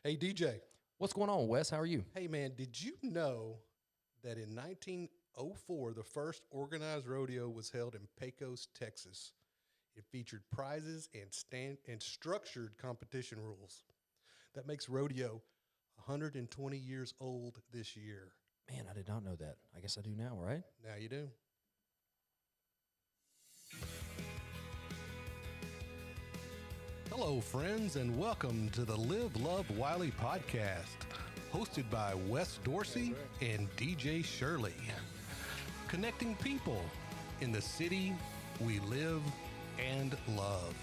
Hey, DJ. What's going on, Wes? How are you? Hey, man, did you know that in 1904, the first organized rodeo was held in Pecos, Texas? It featured prizes and structured competition rules. That makes rodeo 120 years old this year. Man, I did not know that. I guess I do now, right? Now you do. Hello, friends, and welcome to the Live, Love, Wylie podcast, hosted by Wes Dorsey and DJ Shirley. Connecting people in the city we live and love.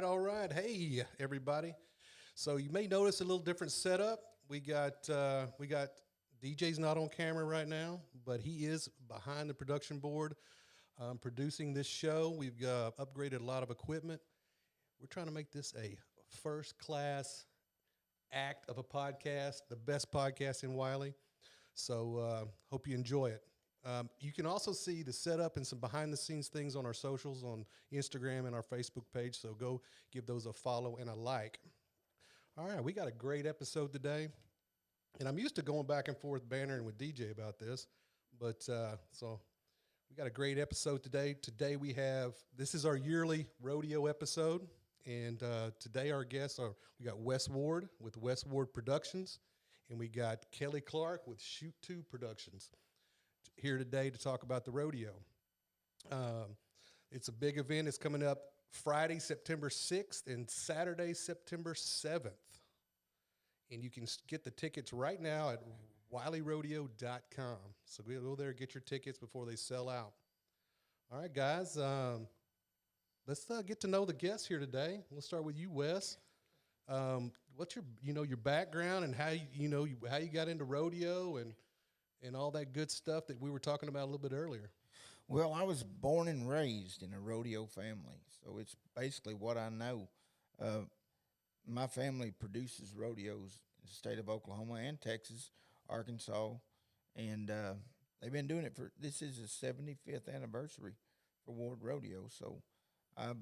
All right. Hey, everybody. So you may notice a little different setup. We got DJ's not on camera right now, but he is behind the production board, producing this show. We've upgraded a lot of equipment. We're trying to make this a first-class act of a podcast, the best podcast in Wylie. So hope you enjoy it. You can also see the setup and some behind-the-scenes things on our socials, on Instagram and our Facebook page. So go give those a follow and a like. All right, we got a great episode today. And I'm used to going back and forth bantering with DJ about this. But so we got a great episode today. Today this is our yearly rodeo episode. And today our guests we got Wes Ward with Wes Ward Productions. And we got Kelly Clark with Shoot 2 Productions here today to talk about the rodeo. It's a big event. It's coming up Friday, September 6th and Saturday, September 7th. And you can get the tickets right now at WylieRodeo.com. So go there, get your tickets before they sell out. All right, guys, let's get to know the guests here today. We'll start with you, Wes. What's your background and how you got into rodeo and all that good stuff that we were talking about a little bit earlier? Well, I was born and raised in a rodeo family, so it's basically what I know. My family produces rodeos in the state of Oklahoma and Texas, Arkansas, and they've been doing it this is the 75th anniversary for Ward Rodeo, so I've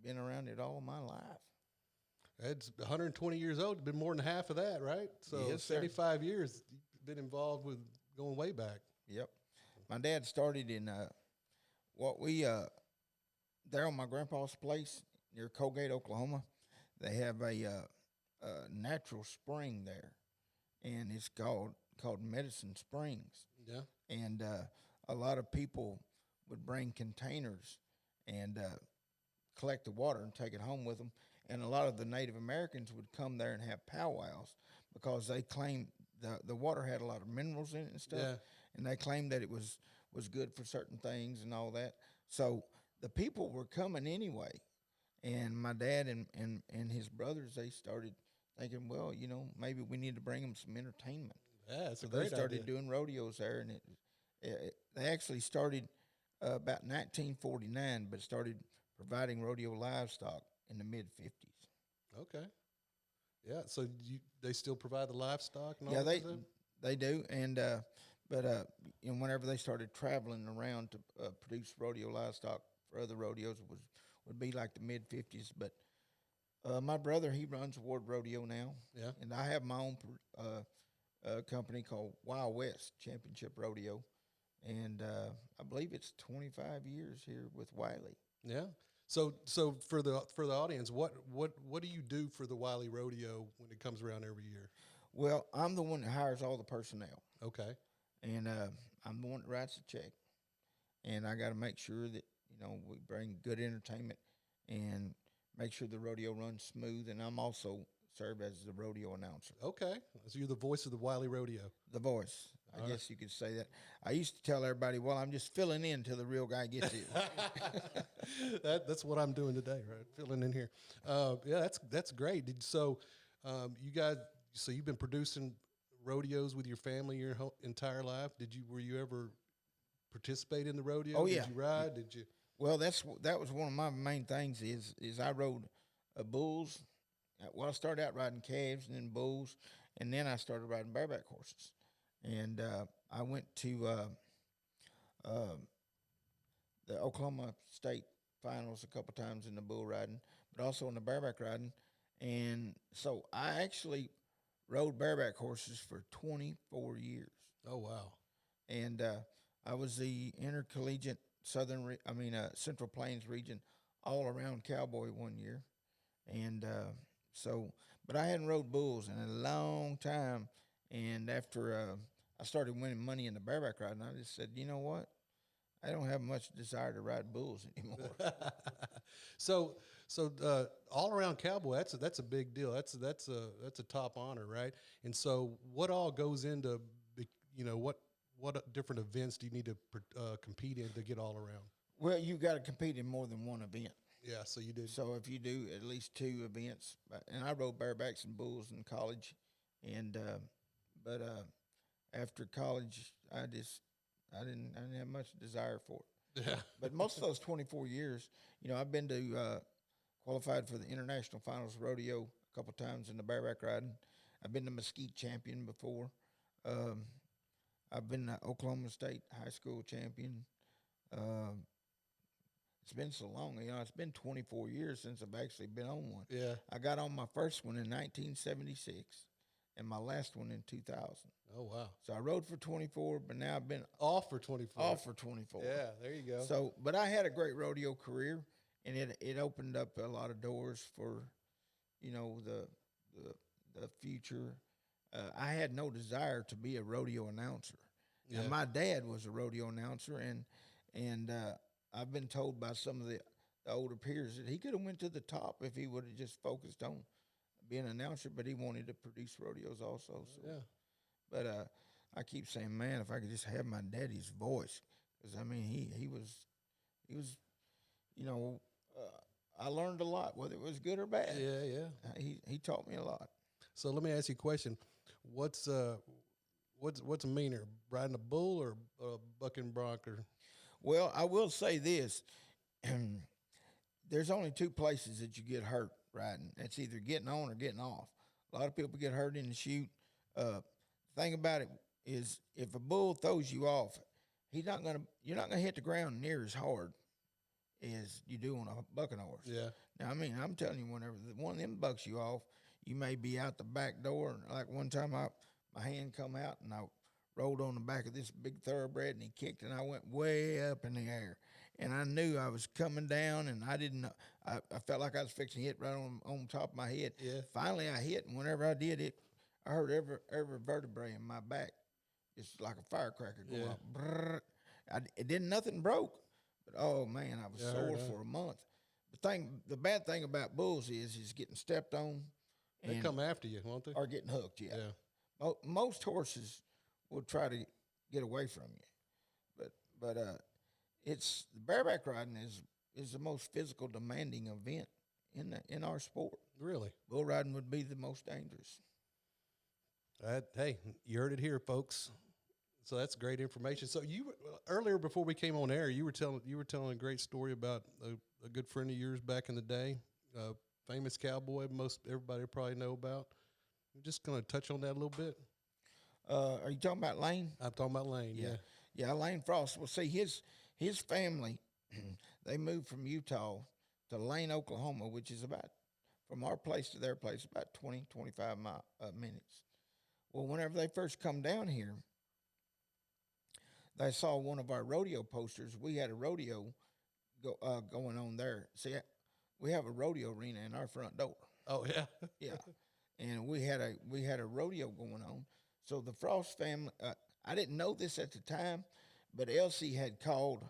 been around it all my life. It's 120 years old. It's been more than half of that, right? So yes, 75 years, you've been involved with going way back. Yep. My dad started in there on my grandpa's place near Colgate, Oklahoma. They have a natural spring there, and it's called Medicine Springs. Yeah. And a lot of people would bring containers and collect the water and take it home with them. And a lot of the Native Americans would come there and have powwows because they claimed the water had a lot of minerals in it and stuff. Yeah. And they claimed that it was good for certain things and all that. So the people were coming anyway. And my dad and his brothers, they started thinking, well, maybe we need to bring them some entertainment. Yeah, that's so a great they started idea. doing rodeos there, and they actually started about 1949, but started providing rodeo livestock in the mid-50s. Okay. Yeah, so they still provide the livestock and all Yeah, that? they do, and whenever they started traveling around to produce rodeo livestock for other rodeos, would be like the mid-50s. But my brother, he runs Ward Rodeo now. Yeah. And I have my own company called Wild West Championship Rodeo. And I believe it's 25 years here with Wylie. Yeah. So for the audience, what do you do for the Wylie Rodeo when it comes around every year? Well, I'm the one that hires all the personnel. Okay. And I'm the one that writes the check. And I got to make sure that, we bring good entertainment and make sure the rodeo runs smooth. And I'm also serve as the rodeo announcer. Okay. So you're the voice of the Wylie Rodeo. The voice. I guess you could say that. I used to tell everybody, well, I'm just filling in till the real guy gets here. That's what I'm doing today, right? Filling in here. Yeah, that's great. So you guys, you've been producing rodeos with your family your entire life. Were you ever participate in the rodeo? Oh, yeah. Did you ride? Did you? Well, that was one of my main things is I rode bulls. Well, I started out riding calves and then bulls, and then I started riding bareback horses, and I went to uh, the Oklahoma State finals a couple times in the bull riding, but also in the bareback riding, and so I actually rode bareback horses for 24 years, Oh wow. and I was the intercollegiate Central Plains region all around cowboy one year, and so, but I hadn't rode bulls in a long time, and after I started winning money in the bareback riding, I just said, you know what, I don't have much desire to ride bulls anymore. so all around cowboy, that's a big deal. That's a top honor, right? And so what all goes into what different events do you need to compete in to get all around? Well, you got to compete in more than one event. Yeah, so you did. So if you do at least two events, and I rode barebacks and bulls in college, and but after college, I didn't have much desire for it. Yeah. But most of those 24 years, I've been to qualified for the international finals rodeo a couple times in the bareback riding. I've been the Mesquite champion before. Um, I've been the Oklahoma State high school champion. Um, it's been so long, it's been 24 years since I've actually been on one. Yeah. I got on my first one in 1976 and my last one in 2000. Oh wow. So I rode for 24, but now I've been Off for 24. off for 24. Yeah, there you go. So, but I had a great rodeo career, and it opened up a lot of doors for, the future. I had no desire to be a rodeo announcer. Yeah. And my dad was a rodeo announcer, and I've been told by some of the older peers that he could have went to the top if he would have just focused on being an announcer, but he wanted to produce rodeos also. So, Yeah. but I keep saying, man, if I could just have my daddy's voice, because I mean, he was, you know, I learned a lot, whether it was good or bad. Yeah, yeah. He taught me a lot. So let me ask you a question. What's meaner, riding a bull or a bucking bronc? Or Well, I will say this: there's only two places that you get hurt riding. It's either getting on or getting off. A lot of people get hurt in the chute. Thing about it is, if a bull throws you off, you're not gonna hit the ground near as hard as you do on a bucking horse. yeah, Now, I mean, I'm telling you, whenever one of them bucks you off, you may be out the back door. Like one time, my hand come out and I rolled on the back of this big thoroughbred, and he kicked, and I went way up in the air, and I knew I was coming down, and I didn't know. I felt like I was fixing to hit right on top of my head. Yeah. Finally, I hit, and whenever I did it, I heard every vertebrae in my back, just like a firecracker go Yeah. off. Brrr. It didn't, nothing broke, but oh man, I was Yeah, I sore heard that. for a month. The bad thing about bulls is getting stepped on, they and come after you, won't they? or getting hooked. Yeah. Yeah. Most horses will try to get away from you, but it's bareback riding is the most physical demanding event in our sport. Really? Bull riding would be the most dangerous. Hey, you heard it here, folks. So that's great information. So earlier before we came on air, you were telling a great story about a good friend of yours back in the day, a famous cowboy most everybody probably know about. I'm just going to touch on that a little bit. Are you talking about Lane? I'm talking about Lane. Yeah. Yeah, Lane Frost. Well, see, his family, they moved from Utah to Lane, Oklahoma, which is about, from our place to their place, about 20, 25 minutes. Well, whenever they first come down here, they saw one of our rodeo posters. We had a rodeo going on there. See, we have a rodeo arena in our front door. Oh yeah. Yeah, and we had a rodeo going on. So the Frost family, I didn't know this at the time, but Elsie had called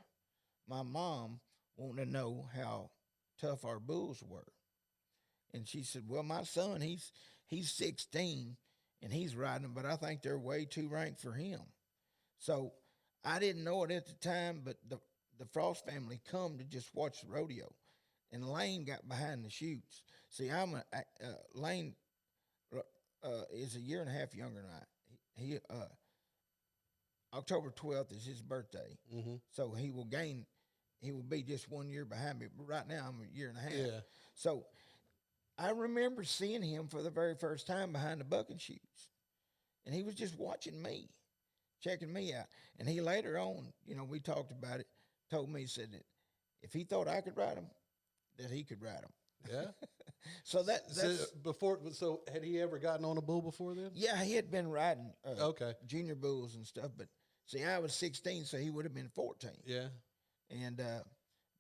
my mom wanting to know how tough our bulls were, and she said, "Well, my son, he's 16 and he's riding them, but I think they're way too ranked for him." So I didn't know it at the time, but the Frost family come to just watch the rodeo, and Lane got behind the chutes. See, Lane is a year and a half younger than I. He October 12th is his birthday, Mm-hmm. so he will be just 1 year behind me. But right now I'm a year and a half. Yeah. So I remember seeing him for the very first time behind the bucking chutes. and he was just watching me, checking me out. And he later on, we talked about it, told me, he said that if he thought I could ride him, that he could ride him. Yeah. So that's So had he ever gotten on a bull before then? yeah, he had been riding Okay. junior bulls and stuff, but see, I was 16, so he would have been 14. Yeah. And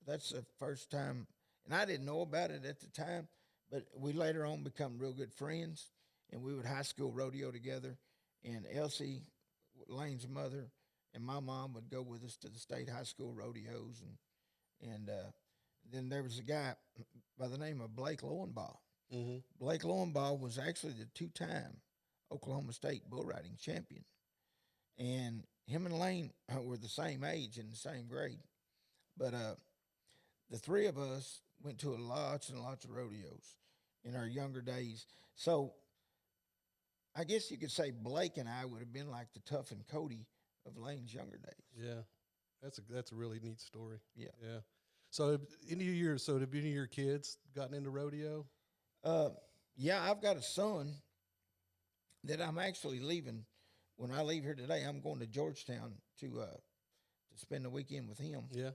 that's the first time, and I didn't know about it at the time, but we later on become real good friends, and we would high school rodeo together, and Elsie, Lane's mother, and my mom would go with us to the state high school rodeos, and then there was a guy by the name of Blake Lowenbaugh. Mm-hmm. Blake Lowenbaugh was actually the 2-time Oklahoma State bull riding champion, and him and Lane were the same age and the same grade. But the three of us went to lots and lots of rodeos in our younger days. So I guess you could say Blake and I would have been like the Tough and Cody of Lane's younger days. Yeah. That's a really neat story. Yeah. Yeah. So have any of your kids gotten into rodeo? Yeah, I've got a son that I'm actually leaving. When I leave here today, I'm going to Georgetown to spend the weekend with him. Yeah.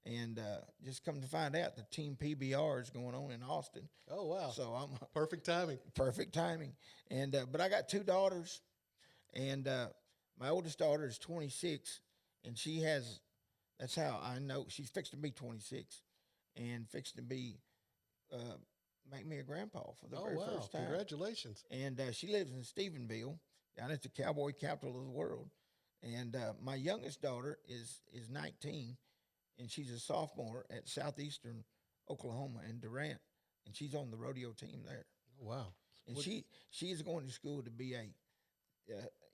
And just come to find out, the Team PBR is going on in Austin. Oh wow. So I'm Perfect timing. perfect timing. And but I got 2 daughters, and my oldest daughter is 26, and she has. That's how I know she's fixed to be 26, and fixed to be make me a grandpa for the very first time. Congratulations. And she lives in Stephenville, down at the cowboy capital of the world. And my youngest daughter is 19, and she's a sophomore at Southeastern Oklahoma in Durant, and she's on the rodeo team there. Oh, wow. And she is going to school to be a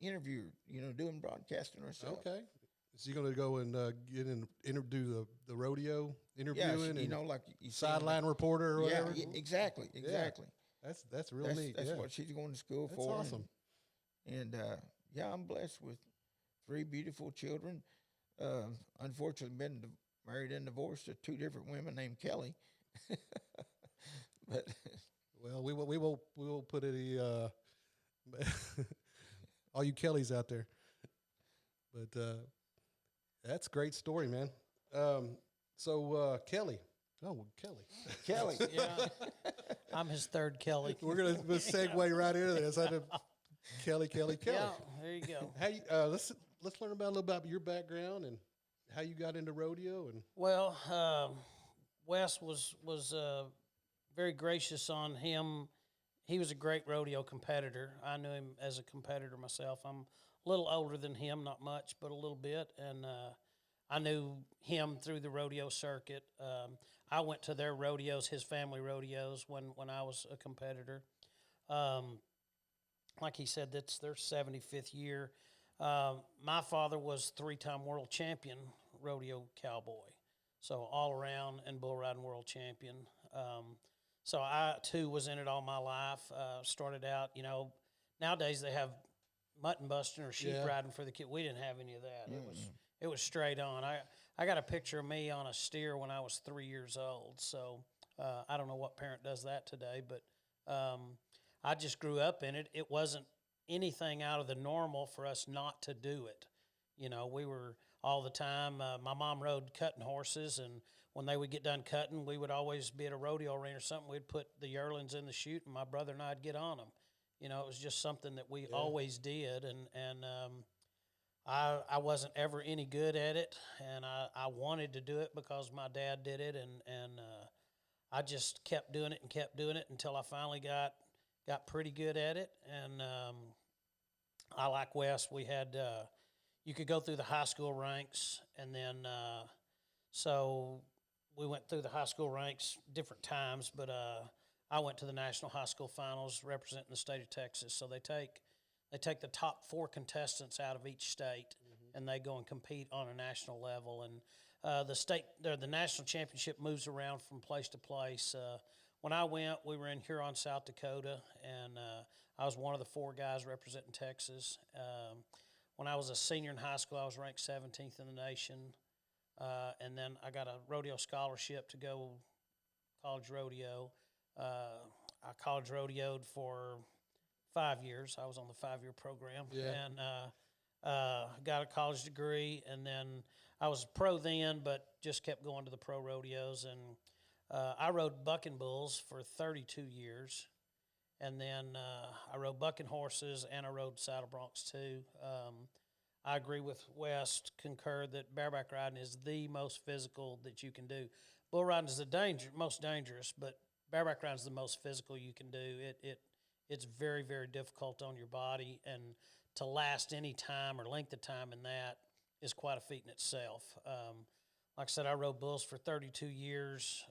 interviewer, doing broadcasting herself. Okay. Is he going to go and do the rodeo Yeah, interviewing and like you see on sideline reporter or Yeah, whatever? exactly. That's real neat. That's yeah. what she's going to school That's for. awesome. And yeah, I'm blessed with 3 beautiful children. Unfortunately, been married and divorced to 2 different women named Kelly. But Well, we will put any all you Kellys out there. But that's a great story, man. Kelly. Oh, Kelly. Kelly, Yeah, I'm his third Kelly. We're gonna segue right into this. Kelly. Yeah, there you go. How you, let's learn about a little about your background and how you got into rodeo and Well, Wes was very gracious on him. He was a great rodeo competitor. I knew him as a competitor myself. I'm a little older than him, not much, but a little bit, and I knew him through the rodeo circuit. I went to their rodeos, his family rodeos, when I was a competitor. Like he said, that's their 75th year. My father was 3-time world champion rodeo cowboy, so all around and bull riding world champion. So I too was in it all my life. Started out, nowadays they have mutton busting or sheep Yeah. riding for the kid. We didn't have any of that. It was straight on. I got a picture of me on a steer when I was 3 years old. So I don't know what parent does that today, but I just grew up in it. It wasn't anything out of the normal for us not to do it. We were all the time. My mom rode cutting horses, and when they would get done cutting, we would always be at a rodeo arena or something. We'd put the yearlings in the chute, and my brother and I'd get on them. It was just something that we always did, and I wasn't ever any good at it, and I wanted to do it because my dad did it, and I just kept doing it until I finally got pretty good at it. And I, like Wes, we had you could go through the high school ranks, and then so we went through the high school ranks different times, but I went to the national high school finals representing the state of Texas. So they take the top 4 contestants out of each state, and they go and compete on a national level. And the national championship moves around from place to place. When I went, we were in Huron, South Dakota, and I was one of the 4 guys representing Texas. When I was a senior in high school, I was ranked 17th in the nation. And then I got a rodeo scholarship to go college rodeo. I college rodeoed for 5 years. I was on the 5-year program, Yeah. and got a college degree, and then I was a pro then, but just kept going to the pro rodeos, and I rode bucking bulls for 32 years, and then I rode bucking horses, and I rode saddle broncs too. I agree with West, concur that bareback riding is the most physical that you can do. Bull riding is the most dangerous, but bareback riding is the most physical you can do. It's very, very difficult on your body, and to last any time or length of time in that is quite a feat in itself. Like I said, I rode bulls for 32 years.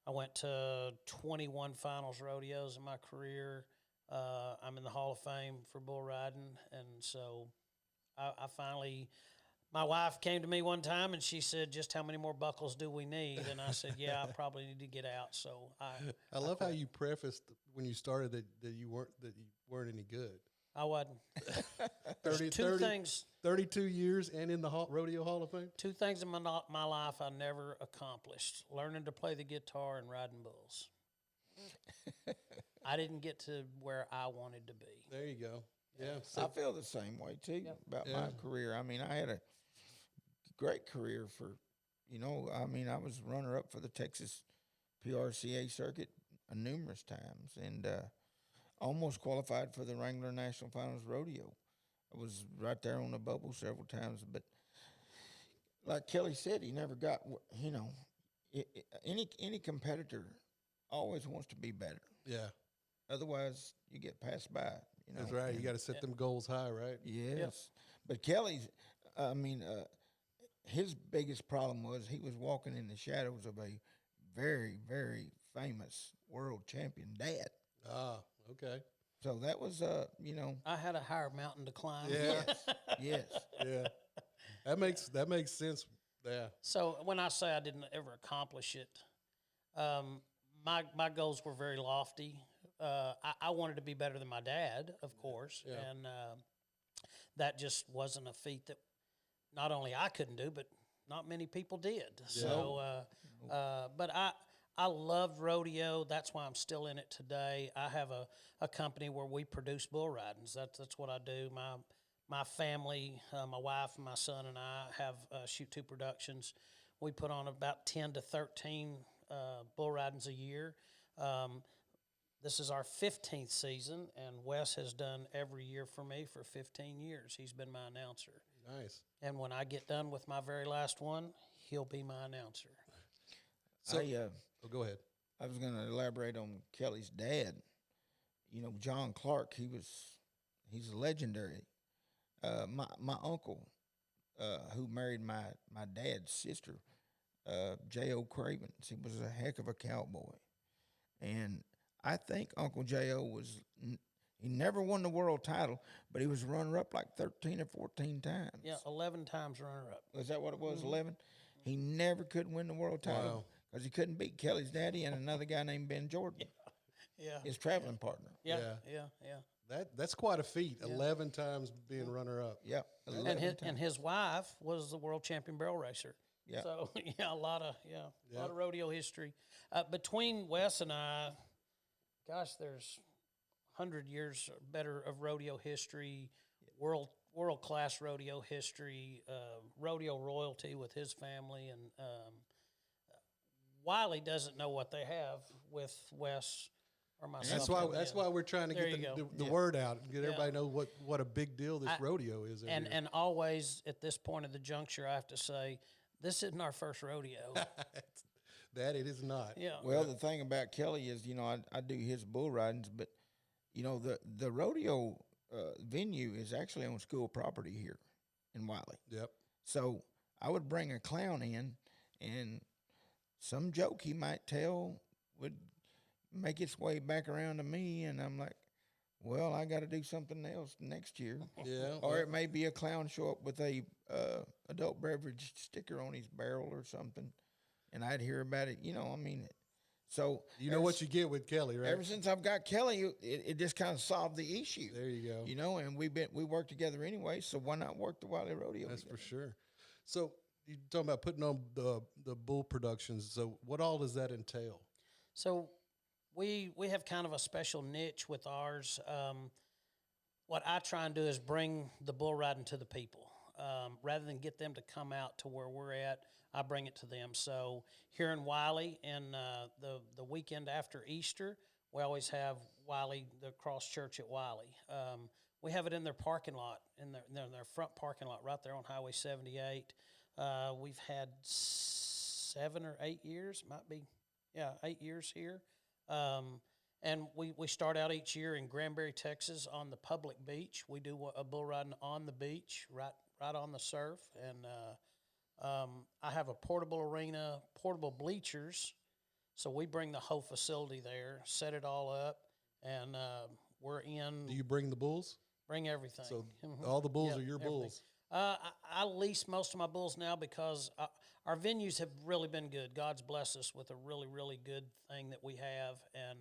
I went to 21 finals rodeos in my career. I'm in the Hall of Fame for bull riding, and so I finally, my wife came to me one time and she said, "Just how many more buckles do we need?" And I said, "Yeah, I probably need to get out." So I love how you prefaced when you started that you weren't any good. I wasn't. 30, Two 30 things. 32 years and in the Rodeo Hall of Fame. Two things in my life I never accomplished: learning to play the guitar and riding bulls. I didn't get to where I wanted to be. There you go. Yeah. I So, feel the same way too about Yeah. my career. I mean, I had a great career for, I mean, I was runner up for the Texas PRCA circuit numerous times, and almost qualified for the Wrangler National Finals Rodeo. I was right there on the bubble several times, but like Kelly said, he never got. Any competitor always wants to be better. yeah, Otherwise, you get passed by. that's right. You and- got to set them goals high, right? Yes, but Kelly's. His biggest problem was he was walking in the shadows of a very, very famous world champion dad. Ah, okay. So that was, I had a higher mountain to climb. Yeah. yes. Yeah. That makes sense. Yeah. So when I say I didn't ever accomplish it, my goals were very lofty. I wanted to be better than my dad, of course, Yeah. and that just wasn't a feat that not only I couldn't do, but not many people did. So, but I loved rodeo. That's why I'm still in it today. I have a company where we produce bull ridings. That's what I do. My family, my wife and my son and I have Shoot 2 Productions. We put on about 10 to 13 bull ridings a year. This is our 15th season, and Wes has done every year for me for 15 years. He's been my announcer. Nice. And when I get done with my very last one, he'll be my announcer. So, I go ahead. I was going to elaborate on Kelly's dad. John Clark. He's legendary. My uncle, who married my dad's sister, J.O. Cravens. He was a heck of a cowboy, and I think Uncle J.O. he never won the world title, but he was runner up like 13 or 14 times. Yeah, 11 times runner up. Is that what it was? 11. He never could win the world title Wow. because he couldn't beat Kelly's daddy and another guy named Ben Jordan, Yeah. his traveling partner. Yeah. Yeah. Yeah. That's quite a feat. 11 times being runner up. Yep. And 11 his, times. and his wife was the world champion barrel racer. Yeah. So a lot of rodeo history between Wes and I. Gosh, there's 100 years or better of rodeo history, world class rodeo history, rodeo royalty with his family, and Wylie doesn't know what they have with Wes or myself. That's why we're trying to There get you go. the word out and get everybody know what a big deal this rodeo is. every year. And always at this point of the juncture, I have to say, this isn't our first rodeo. that it is not. Yeah. Well, the thing about Kelly is, I do his bull ridings, but the rodeo venue is actually on school property here in Wylie. Yep. So I would bring a clown in, and some joke he might tell would make its way back around to me, and I'm like, well, I got to do something else next year. Yeah. Or it may be a clown show up with a adult beverage sticker on his barrel or something, and I'd hear about it. So you know what you get with Kelly, right? ever since I've got Kelly, it just kind of solved the issue. There you go. And we work together anyway, so why not work the Wylie Rodeo? That's together? for sure. So you're talking about putting on the bull productions. So what all does that entail? So we have kind of a special niche with ours. What I try and do is bring the bull riding to the people. Rather than get them to come out to where we're at, I bring it to them. So here in Wylie, and the weekend after Easter, we always have Wylie, the Cross Church at Wylie. We have it in their parking lot, in their front parking lot, right there on Highway 78. We've had 7 or 8 years, 8 years here. And we start out each year in Granbury, Texas, on the public beach. We do a bull riding on the beach, right on the surf. And I have a portable arena, portable bleachers. So we bring the whole facility there, set it all up, and we're in. Do you bring the bulls? Bring everything. So all the bulls Yep, are your everything. bulls. I lease most of my bulls now because our venues have really been good. God's blessed us with a really, really good thing that we have. And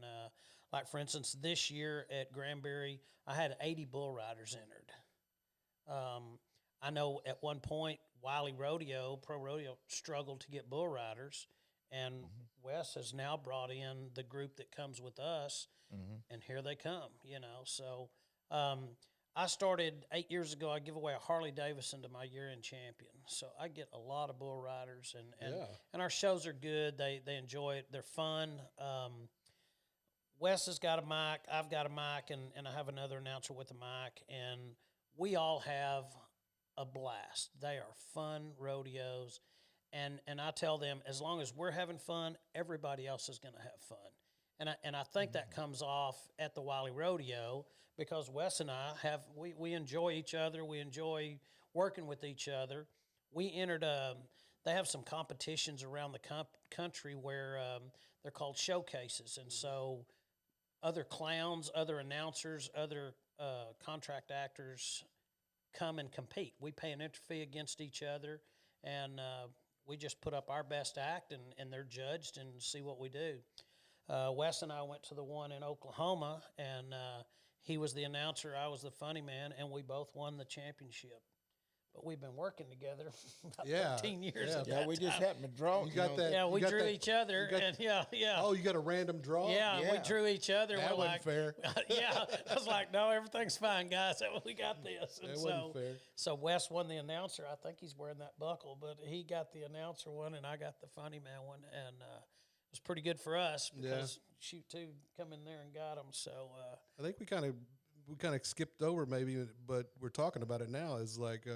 like, for instance, this year at Granbury, I had 80 bull riders entered. I know at one point, Wylie Rodeo, Pro Rodeo, struggled to get bull riders. And Wes has now brought in the group that comes with us, and here they come, So I started 8 years ago. I give away a Harley Davidson to my year-end champion. So I get a lot of bull riders, and our shows are good. They enjoy it. They're fun. Wes has got a mic. I've got a mic, and I have another announcer with a mic, and we all have a blast. They are fun rodeos, and I tell them, as long as we're having fun, everybody else is going to have fun. And I think that comes off at the Wylie Rodeo because Wes and I we enjoy each other. We enjoy working with each other. We entered they have some competitions around the country where they're called showcases, and so other clowns, other announcers, other contract actors come and compete. We pay an entry fee against each other, and we just put up our best act, and they're judged and see what we do. Wes and I went to the one in Oklahoma, and he was the announcer, I was the funny man, and we both won the championship. But we've been working together about 13 years. Yeah. at Yeah, that we just time. happened to draw. You got that? Yeah, you we got drew that- each other, you got- and yeah. Oh, you got a random draw? Yeah, we Yeah. drew each other. That We're wasn't like, fair. yeah, I was like, no, everything's fine, guys. We got this. And That so, wasn't fair. so Wes won the announcer. I think he's wearing that buckle, but he got the announcer one, and I got the funny man one, and it was pretty good for us because shoot two come in there and got them. So I think we kind of skipped over maybe, but we're talking about it now. Is like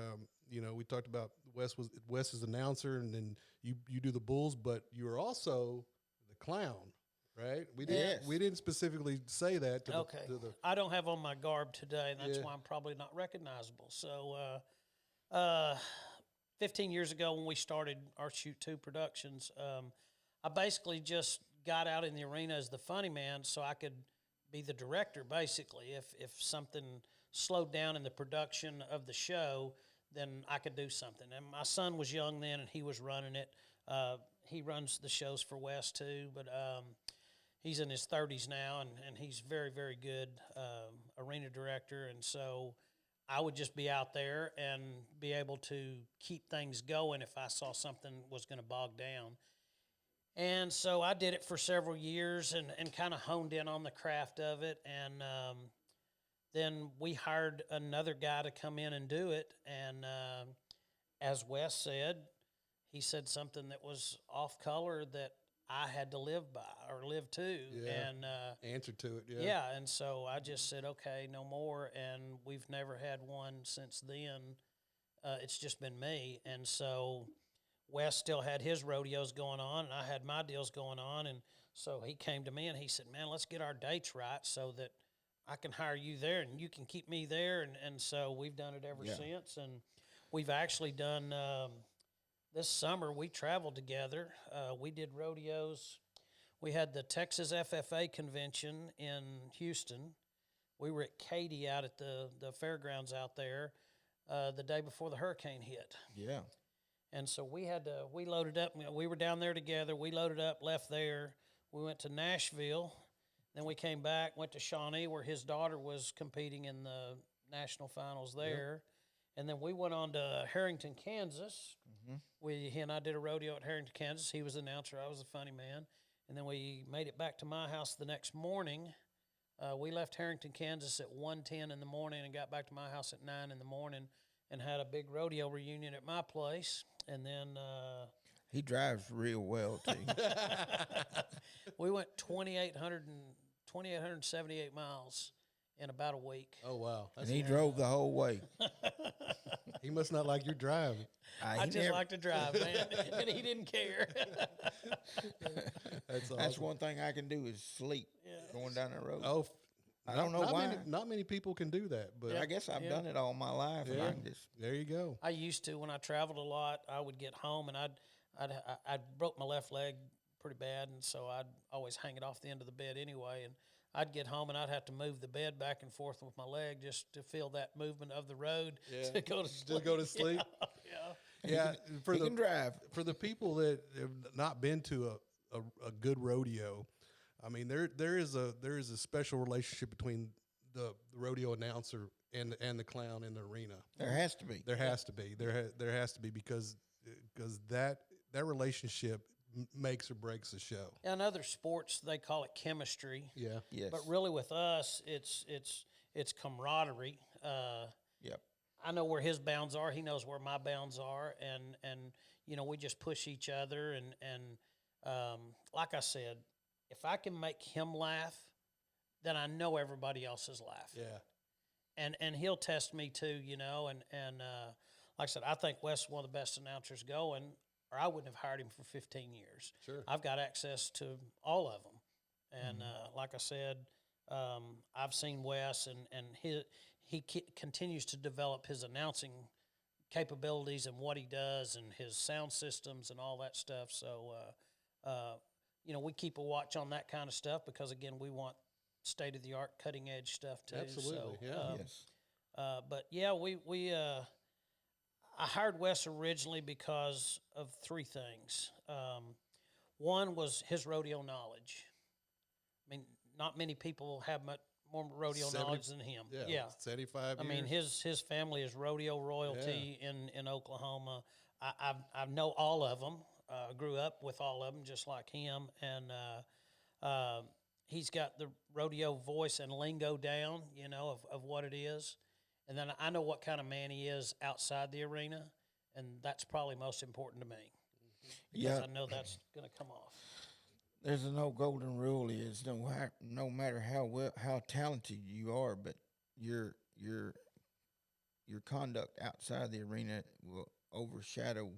we talked about Wes is announcer, and then you do the bulls, but you are also the clown, right? We didn't specifically say that. To okay, the I don't have on my garb today, and that's Yeah. why I'm probably not recognizable. So 15 years ago when we started our Shoot 2 Productions, I basically just got out in the arena as the funny man so I could be the director, basically. If something slowed down in the production of the show, then I could do something. And my son was young then, and he was running it. He runs the shows for Wes, too, but he's in his 30s now, and he's very, very good arena director. And so I would just be out there and be able to keep things going if I saw something was going to bog down. And so I did it for several years and kind of honed in on the craft of it. And then we hired another guy to come in and do it. And as Wes said, he said something that was off color that I had to live by or live to. Yeah. And answer to it. Yeah. yeah, and so I just said, okay, no more. And we've never had one since then. It's just been me. And so Wes still had his rodeos going on, and I had my deals going on. And so he came to me and he said, man, let's get our dates right so that I can hire you there and you can keep me there. And so we've done it ever since. And we've actually done, this summer, we traveled together. We did rodeos. We had the Texas FFA convention in Houston. We were at Katy out at the fairgrounds out there the day before the hurricane hit. Yeah. And so we loaded up. We were down there together. We loaded up, left there. We went to Nashville. Then we came back, went to Shawnee where his daughter was competing in the national finals there. And then we went on to Harrington, Kansas. He and I did a rodeo at Harrington, Kansas. He was the announcer. I was the funny man. and then we made it back to my house the next morning. We left Harrington, Kansas at 1:10 in the morning and got back to my house at 9 in the morning and had a big rodeo reunion at my place. And then He drives real well too. we went 2,878 miles in about a week. Oh wow, And he drove the whole way. he must not like your drive. I He just never- like to drive, man, and he didn't care. That's awesome. That's one thing I can do is sleep going down the road. Oh, I don't know why. Not many people can do that, but I guess I've Yeah. done it all my life. And Yeah. I can just, there you go. I used to when I traveled a lot. I would get home and I broke my left leg pretty bad, and so I'd always hang it off the end of the bed anyway. And I'd get home and I'd have to move the bed back and forth with my leg just to feel that movement of the road to go to sleep. To go to sleep. Yeah. Yeah, for he can drive. for the people that have not been to a good rodeo, I mean there is a special relationship between the rodeo announcer and the clown in the arena. There has to be. There has to be there has to be because that relationship makes or breaks the show. In other sports, they call it chemistry, Yeah. Yes. but really with us, it's camaraderie. Yep. I know where his bounds are. He knows where my bounds are, and we just push each other. And like I said, if I can make him laugh, then I know everybody else is laughing. Yeah. And he'll test me too, and like I said, I think Wes is one of the best announcers going, or I wouldn't have hired him for 15 years. Sure. I've got access to all of them, and like I said, I've seen Wes, and he continues to develop his announcing capabilities and what he does and his sound systems and all that stuff. So, we keep a watch on that kind of stuff because, again, we want state-of-the-art, cutting-edge stuff too. Absolutely, So, yeah. Yes. but yeah, I hired Wes originally because of three things. One was his rodeo knowledge. I mean, not many people have much more rodeo 70 knowledge than him. Yeah. 75 I years. mean, his family is rodeo royalty in Oklahoma. I know all of them. Grew up with all of them, just like him, and he's got the rodeo voice and lingo down, of what it is. And then I know what kind of man he is outside the arena, and that's probably most important to me because Yeah. I know that's going to come off. There's an old golden rule is no matter how talented you are, but your conduct outside the arena will overshadow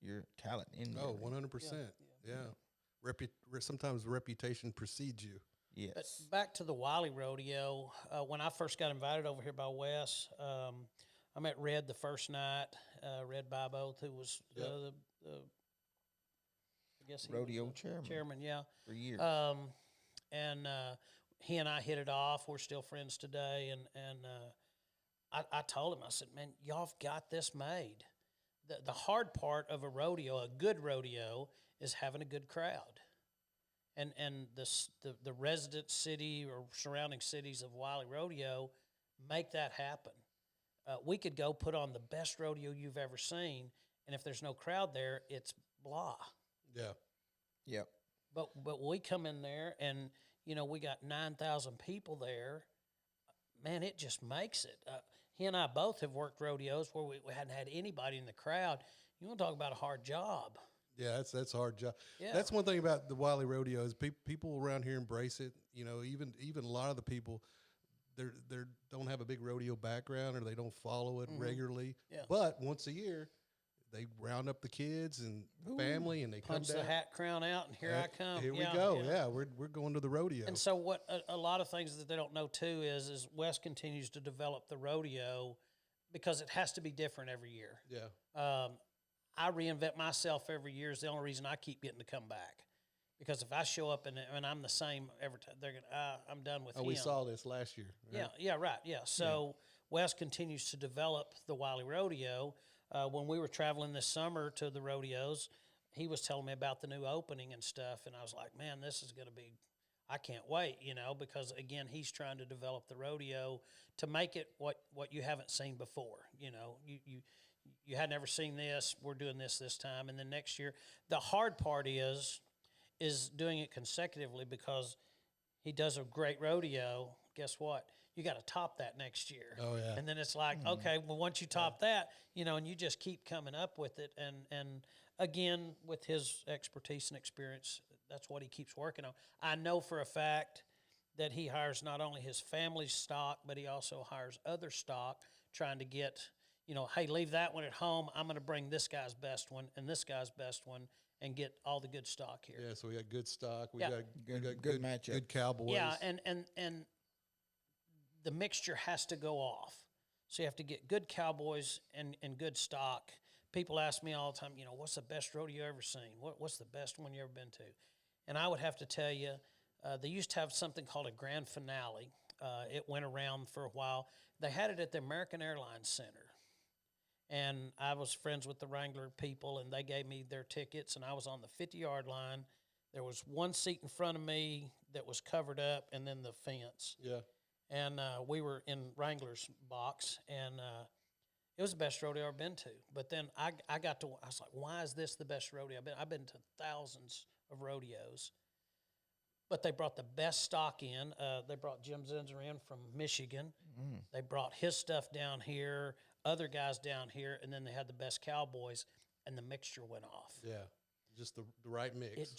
your talent in the Oh, arena. 100%. Yeah. Sometimes reputation precedes you. Yes. But back to the Wylie Rodeo, when I first got invited over here by Wes, I met Red the first night, Red Biboth, who was the I guess he Rodeo was the chairman. chairman, yeah. For years. And he and I hit it off. We're still friends today. And I told him, I said, man, y'all have got this made. The hard part of a rodeo, a good rodeo, is having a good crowd. And the resident city or surrounding cities of Wylie Rodeo make that happen. We could go put on the best rodeo you've ever seen, and if there's no crowd there, it's blah. Yeah. Yep. But we come in there and we got 9,000 people there. Man, it just makes it. He and I both have worked rodeos where we hadn't had anybody in the crowd. You want to talk about a hard job? Yeah, that's a hard job. Yeah. That's one thing about the Wylie Rodeo is people around here embrace it. Even a lot of the people, they don't have a big rodeo background or they don't follow it regularly. Yeah. But once a year, they round up the kids and family and they Punch come the down. hat crown out, and here I come. Here we Yeah, go. yeah. Yeah, we're going to the rodeo. And so what a lot of things that they don't know too is Wes continues to develop the rodeo because it has to be different every year. Yeah. I reinvent myself every year is the only reason I keep getting to come back. Because if I show up and I'm the same every time, they're gonna I'm done with him. We saw this last year. Right? Yeah, right. Yeah. So Wes continues to develop the Wylie Rodeo. When we were traveling this summer to the rodeos, he was telling me about the new opening and stuff, and I was like, man, this is going to be, I can't wait, because again, he's trying to develop the rodeo to make it what you haven't seen before. You had never seen this. We're doing this time, and then next year. The hard part is is doing it consecutively because he does a great rodeo. Guess what? You got to top that next year. Oh, yeah. And then it's like, okay, well, once you top that, and you just keep coming up with it. And again, with his expertise and experience, that's what he keeps working on. I know for a fact that he hires not only his family's stock, but he also hires other stock, trying to get, hey, leave that one at home. I'm going to bring this guy's best one and this guy's best one and get all the good stock here. Yeah, so we got good stock. We Yeah. got Good matchup. good cowboys. Yeah, and the mixture has to go off. So you have to get good cowboys and good stock. People ask me all the time, what's the best rodeo you ever seen? What's the best one you ever been to? And I would have to tell you, they used to have something called a grand finale. It went around for a while. They had it at the American Airlines Center. And I was friends with the Wrangler people, and they gave me their tickets, and I was on the 50-yard line. There was one seat in front of me that was covered up, and then the fence. Yeah. And we were in Wrangler's box, and it was the best rodeo I've been to. But then I was like, why is this the best rodeo I've been to thousands of rodeos. But they brought the best stock in. They brought Jim Zinser in from Michigan. They brought his stuff down here, other guys down here, and then they had the best cowboys, and the mixture went off. Yeah. Just the right mix. It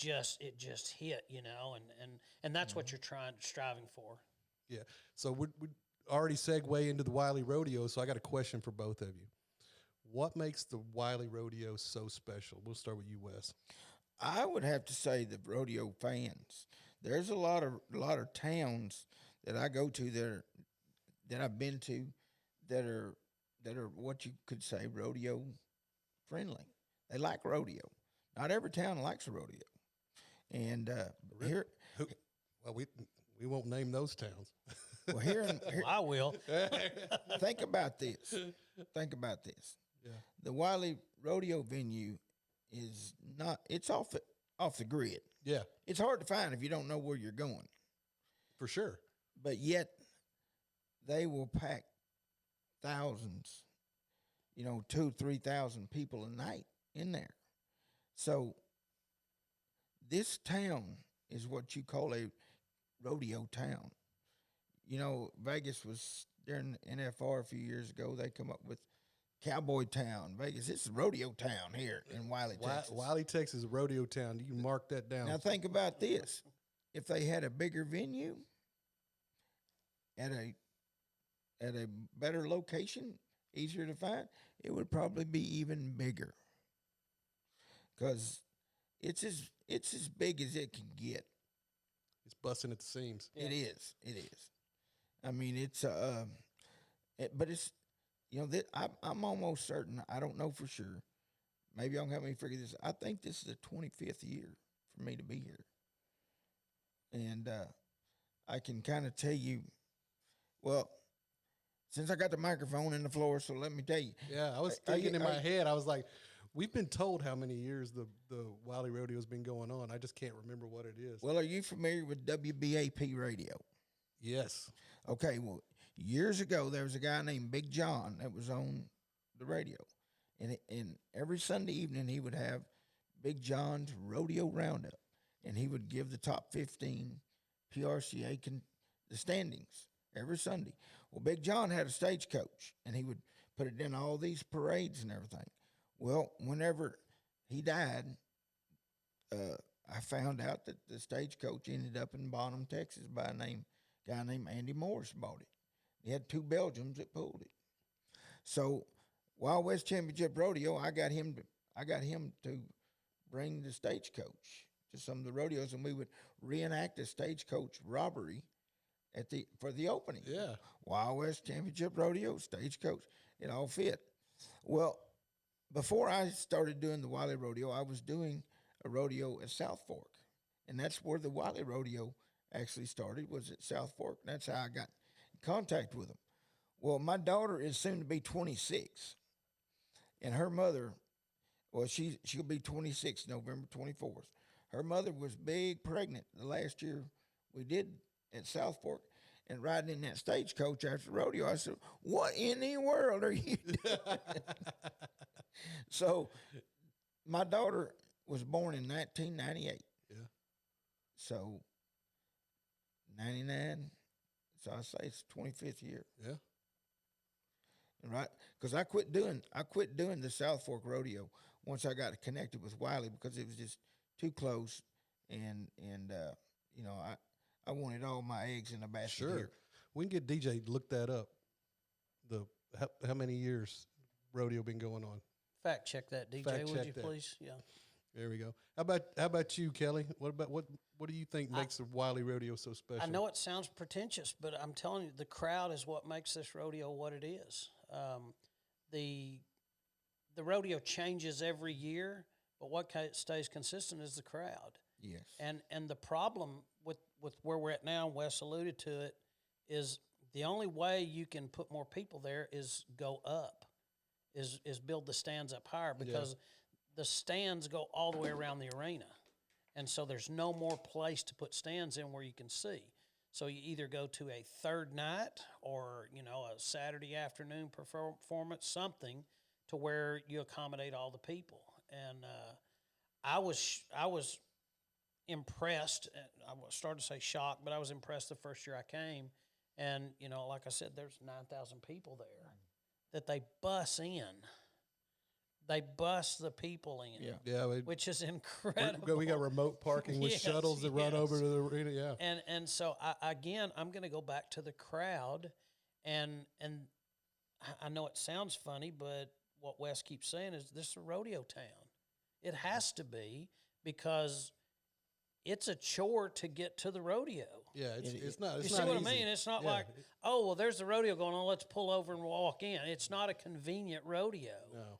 just hit, and that's what you're striving for. Yeah. So we already segue into the Wylie Rodeo, so I got a question for both of you. What makes the Wylie Rodeo so special? We'll start with you, Wes. I would have to say the rodeo fans. There's a lot of towns that I go to that I've been to that are what you could say rodeo friendly. They like rodeo. Not every town likes a rodeo. And here, Well, we won't name those towns. well, here, I will. think about this. Think about this. Yeah. The Wylie Rodeo venue is not. It's off the grid. Yeah, It's hard to find if you don't know where you're going. for sure. But yet, they will pack thousands. 2,000-3,000 people a night in there. So this town is what you call a rodeo town. Vegas was during NFR a few years ago. They come up with Cowboy Town. Vegas, it's a rodeo town here in Wylie, Texas. Wylie, Texas is a rodeo town. You can mark that down. Now think about this: if they had a bigger venue at a better location, easier to find, it would probably be even bigger. Because it's as big as it can get. It's busting at the seams. It is. I mean, it's but it's I'm almost certain. I don't know for sure. Maybe y'all can help me figure this. I think this is the 25th year for me to be here, and I can kind of tell you. Well, since I got the microphone in the floor, so let me tell you. Yeah, I was thinking in my head, I was like, we've been told how many years the Wylie Rodeo's been going on. I just can't remember what it is. Well, are you familiar with WBAP radio? Yes. Okay, well, years ago, there was a guy named Big John that was on the radio. And every Sunday evening, he would have Big John's Rodeo Roundup. And he would give the top 15 PRCA the standings every Sunday. Well, Big John had a stagecoach, and he would put it in all these parades and everything. Well, whenever he died, I found out that the stagecoach ended up in Bonham, Texas by a guy named Andy Morris bought it. He had two Belgians that pulled it. So Wild West Championship Rodeo, I got him to bring the stagecoach to some of the rodeos, and we would reenact a stagecoach robbery for the opening. Yeah. Wild West Championship Rodeo, stagecoach, it all fit. Well, before I started doing the Wylie Rodeo, I was doing a rodeo at South Fork, and that's where the Wylie Rodeo actually started, was at South Fork. And that's how I got in contact with them. Well, my daughter is soon to be 26, and her mother, well, she'll be 26 November 24th. Her mother was big pregnant the last year we did at South Fork, and riding in that stagecoach after the rodeo, I said, "What in the world are you doing?" So my daughter was born in 1998. Yeah. So 99. So I say it's 25th year. Yeah. Right, because I quit doing the South Fork Rodeo once I got connected with Wylie because it was just too close, and you know I wanted all my eggs in a basket. Sure. Here. We can get DJ to look that up. How many years rodeo been going on? Fact check that, DJ, Fact would check you that. please? Yeah. There we go. How about you, Kelly? What do you think makes the Wylie Rodeo so special? I know it sounds pretentious, but I'm telling you, the crowd is what makes this rodeo what it is. The rodeo changes every year, but what stays consistent is the crowd. Yes. And the problem with where we're at now, Wes alluded to it, is the only way you can put more people there is go up, is build the stands up higher, because the stands go all the way around the arena. And so there's no more place to put stands in where you can see. So you either go to a third night or, a Saturday afternoon performance, something to where you accommodate all the people. And I was impressed. I started to say shocked, but I was impressed the first year I came. And, like I said, there's 9,000 people there that they bus in. They bus the people in, which is incredible. We got remote parking with shuttles that run over to the arena, And so, I'm going to go back to the crowd, and I know it sounds funny, but what Wes keeps saying is this is a rodeo town. It has to be, because it's a chore to get to the rodeo. Yeah, it's not. It's you not see what easy. I mean? It's not like, oh, well, there's the rodeo going on. Let's pull over and walk in. It's not a convenient rodeo. No.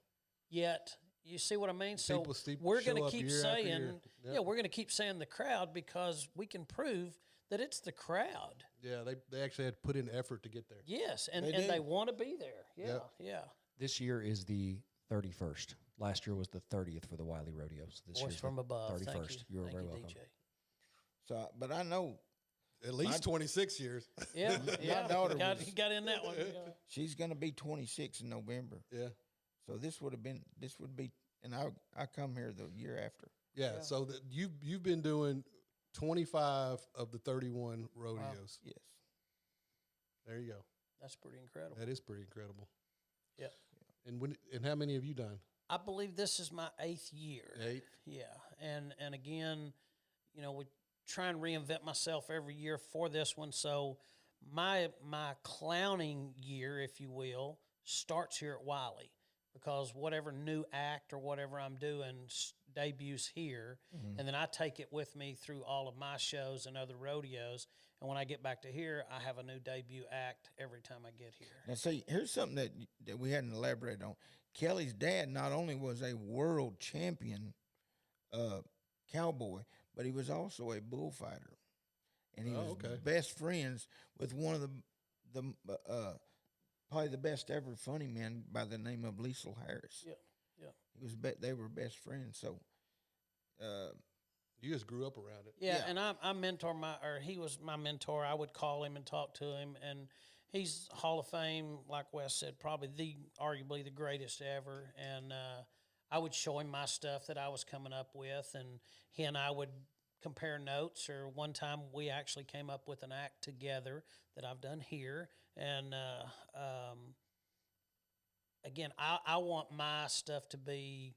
Yet, you see what I mean? So People we're going show to up keep year after saying, year. we're going to keep saying the crowd, because we can prove that it's the crowd. Yeah, they actually had to put in effort to get there. Yes, and They do. they want to be there. Yeah. This year is the 31st. Last year was the 30th for the Wylie Rodeo. So this Voice year's from the above. 31st. Thank you. You're Thank very you, welcome. DJ. So, but I know At least 26 years. Yeah, yeah. daughter He got in that one. Yeah. she's going to be 26 in November. Yeah. So this would be, and I come here the year after. Yeah. So you've been doing 25 of the 31 rodeos. Yes. There you go. That's pretty incredible. That is pretty incredible. Yeah. And how many have you done? I believe this is my 8th year. 8. Yeah, and again, we try and reinvent myself every year for this one. So my clowning year, if you will, starts here at Wylie, because whatever new act or whatever I'm doing debuts here, and then I take it with me through all of my shows and other rodeos. And when I get back to here, I have a new debut act every time I get here. Now, see, here's something that we hadn't elaborated on. Kelly's dad not only was a world champion cowboy, but he was also a bullfighter, and he was best friends with one of the probably the best ever funny man by the name of Liesl Harris. Yeah. They were best friends. So, You just grew up around it. Yeah, and he was my mentor. I would call him and talk to him, and he's Hall of Fame, like Wes said, probably arguably the greatest ever. And I would show him my stuff that I was coming up with, and he and I would compare notes. Or one time we actually came up with an act together that I've done here. And again, I want my stuff to be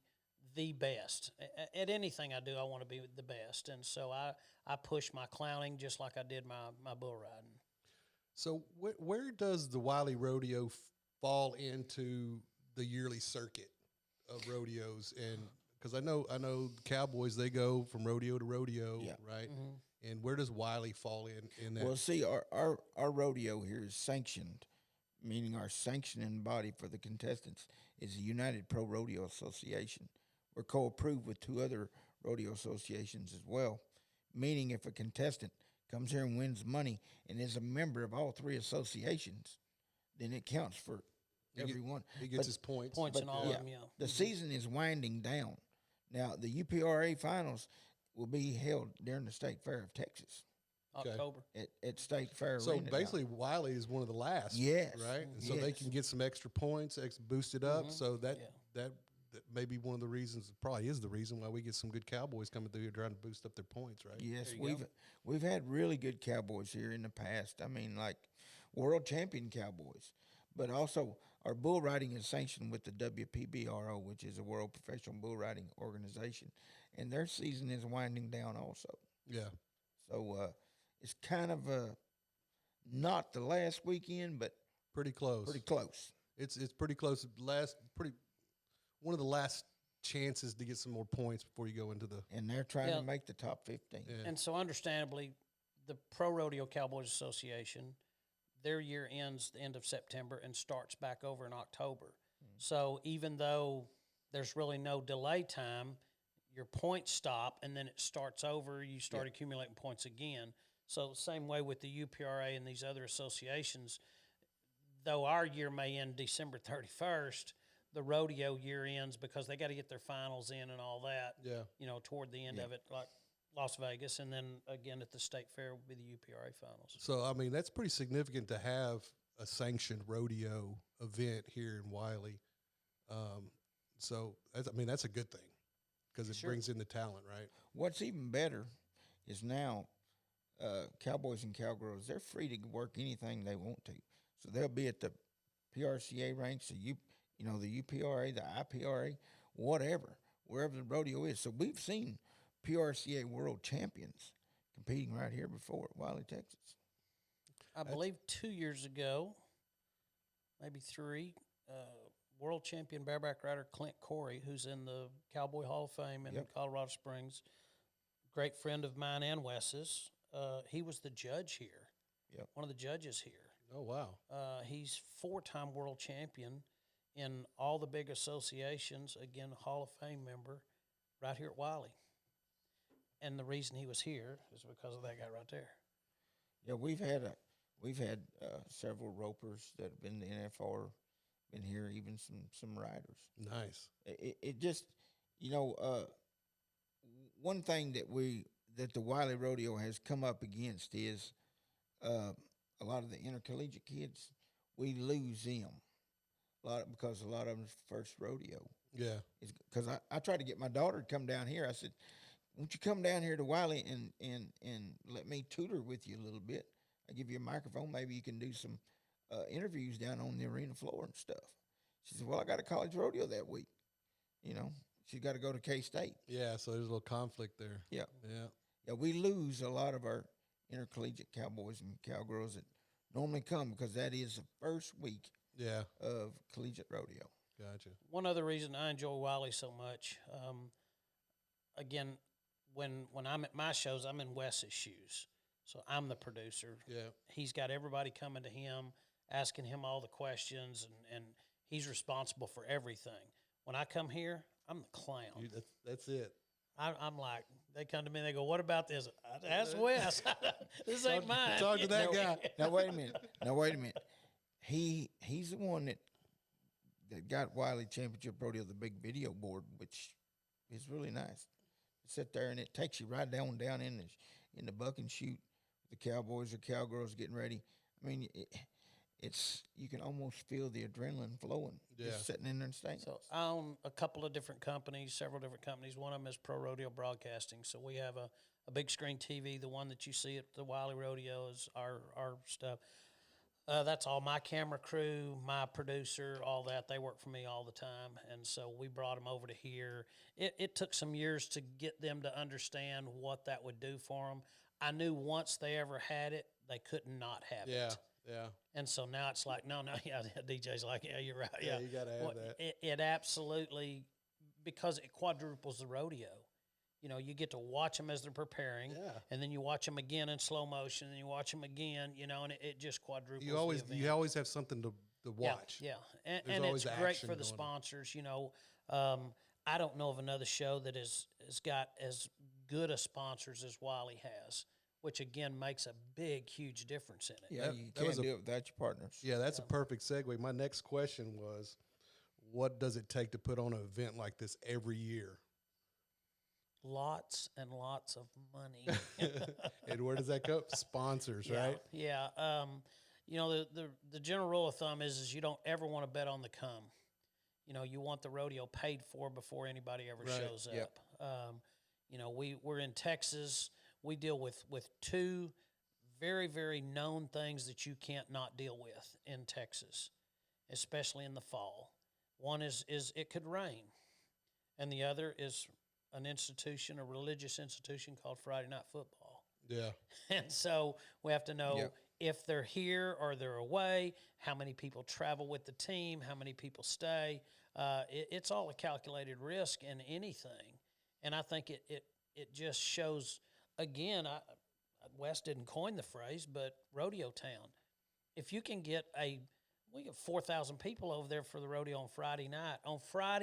the best. At anything I do, I want to be the best. And so I push my clowning just like I did my bull riding. So where does the Wylie Rodeo fall into the yearly circuit of rodeos? And because I know the Cowboys, they go from rodeo to rodeo, right? Mm-hmm. And where does Wylie fall in that? Well, see, our rodeo here is sanctioned, meaning our sanctioning body for the contestants is the United Pro Rodeo Association. We're co-approved with 2 other rodeo associations as well, meaning if a contestant comes here and wins money and is a member of all 3 associations, then it counts for everyone. He gets his points. Points in all of them, The season is winding down. Now, the UPRA finals will be held during the State Fair of Texas. October. At State Fair So Arena basically, Wylie is one of the last. Yes. Right? And so they can get some extra points, boost it up. So that that may be one of the reasons, probably is the reason why we get some good Cowboys coming through here trying to boost up their points, right? Yes, There you go. we've had really good Cowboys here in the past. I mean, like world champion Cowboys, but also our bull riding is sanctioned with the WPBRO, which is a World Professional Bull Riding Organization, and their season is winding down also. Yeah. So it's kind of not the last weekend, but Pretty close. pretty close. It's pretty close. One of the last chances to get some more points before you go into the. And they're trying Yeah. to make the top 15. Yeah. And so, understandably, the Pro Rodeo Cowboys Association, their year ends the end of September and starts back over in October. So, even though there's really no delay time, your points stop and then it starts over. You start accumulating points again. So, same way with the UPRA and these other associations, though our year may end December 31st, the rodeo year ends because they got to get their finals in and all that. Yeah. You know, toward the end of it, like Las Vegas, and then again at the state fair will be the UPRA finals. So I mean that's pretty significant to have a sanctioned rodeo event here in Wylie. So that's a good thing because it brings in the talent, right? What's even better is now cowboys and cowgirls, they're free to work anything they want to. So they'll be at the PRCA ranks, the UPRA, the IPRA, whatever, wherever the rodeo is. So we've seen PRCA world champions competing right here before at Wylie, Texas. I believe 2 years ago, maybe three, world champion bareback rider Clint Corey, who's in the Cowboy Hall of Fame in Colorado Springs, great friend of mine and Wes's. He was the judge here. Yep. One of the judges here. Oh wow. He's 4-time world champion in all the big associations. Again, Hall of Fame member, right here at Wylie. And the reason he was here is because of that guy right there. Yeah, we've had several ropers that have been in the NFR, been here, even some riders. Nice. It just, one thing that the Wylie Rodeo has come up against is a lot of the intercollegiate kids. We lose them because a lot of them's first rodeo. Yeah. Because I tried to get my daughter to come down here. I said, "Won't you come down here to Wylie and let me tutor with you a little bit? I give you a microphone. Maybe you can do some interviews down on the arena floor and stuff." She said, "Well, I got a college rodeo that week. She's got to go to K-State." Yeah. So there's a little conflict there. Yeah. Yeah. Yeah, we lose a lot of our intercollegiate cowboys and cowgirls that normally come because that is the first week Yeah. of collegiate rodeo. Gotcha. One other reason I enjoy Wylie so much, again, when I'm at my shows, I'm in Wes's shoes. So I'm the producer. Yeah. He's got everybody coming to him, asking him all the questions, and he's responsible for everything. When I come here, I'm the clown. That's it. I'm like, they come to me and they go, "What about this?" Ask Wes. This ain't mine. Talk to that guy. Now wait a minute. He's the one that got Wylie Championship Rodeo, the big video board, which is really nice. You sit there and it takes you right down in the buck and shoot. The cowboys or cowgirls getting ready. I mean, it's you can almost feel the adrenaline flowing just sitting in there and staying. So I own a couple of different companies, several different companies. One of them is Pro Rodeo Broadcasting. So we have a big screen TV. The one that you see at the Wylie Rodeo is our stuff. That's all my camera crew, my producer, all that. They work for me all the time. And so we brought them over to here. It took some years to get them to understand what that would do for them. I knew once they ever had it, they could not have it. Yeah. And so now it's like, no, yeah, DJ's like, yeah, you're right. Yeah, you gotta have that. It absolutely, because it quadruples the rodeo. You get to watch them as they're preparing, and then you watch them again in slow motion, and you watch them again, and it just quadruples. You always have something to watch. Yeah, and always it's great action for the going on. sponsors. I don't know of another show that has got as good a sponsors as Wylie has, which again makes a big, huge difference in it. Yeah, you can't do it without your partners. Yeah, that's a perfect segue. My next question was, what does it take to put on an event like this every year? Lots and lots of money. And where does that go? Sponsors, right? Yeah. The general rule of thumb is you don't ever want to bet on the come. you want the rodeo paid for before anybody ever Right, shows yep. up. We're in Texas. We deal with two very, very known things that you can't not deal with in Texas, especially in the fall. One is it could rain, and the other is an institution, a religious institution called Friday Night Football. Yeah. And so we have to know Yep. if they're here or they're away, how many people travel with the team, how many people stay. It's all a calculated risk in anything. And I think it just shows, again, Wes didn't coin the phrase, but rodeo town. If you can get we get 4,000 people over there for the rodeo on Friday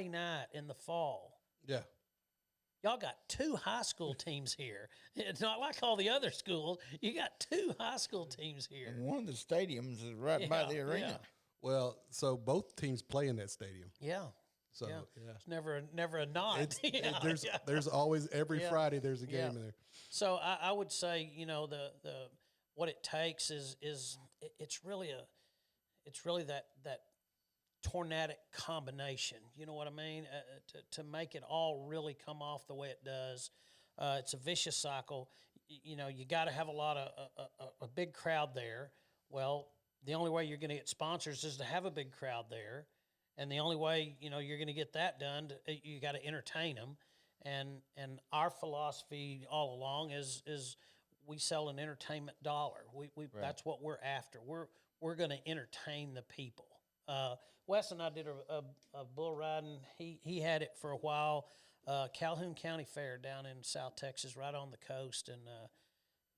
night in the fall. Yeah. Y'all got two high school teams here. It's not like all the other schools. You got two high school teams here. And one of the stadiums is right by the arena. Well, so both teams play in that stadium. Yeah. So Yeah. yeah. It's never a not. There's always every Yeah. Friday there's a game Yeah. in there. So I would say, the what it takes is it's really that tornadic combination. You know what I mean? To make it all really come off the way it does. It's a vicious cycle. You got to have a lot of a big crowd there. Well, the only way you're going to get sponsors is to have a big crowd there, and the only way you're going to get that done, you got to entertain them. And our philosophy all along is we sell an entertainment dollar. We That's what we're after. We're going to entertain the people. Wes and I did a bull riding. He had it for a while. Calhoun County Fair down in South Texas, right on the coast, and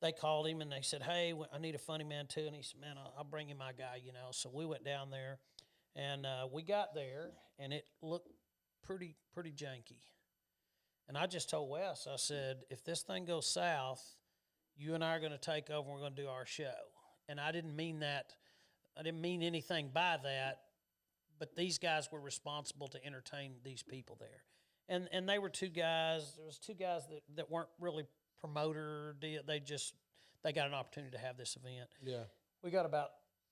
they called him and they said, "Hey, I need a funny man too." And he said, "Man, I'll bring you my guy." So we went down there, and we got there, and it looked pretty janky. And I just told Wes, I said, "If this thing goes south, you and I are going to take over. And we're going to do our show." And I didn't mean that. I didn't mean anything by that, but these guys were responsible to entertain these people there. And they were two guys. There was two guys that weren't really promoter. They got an opportunity to have this event. Yeah. We got about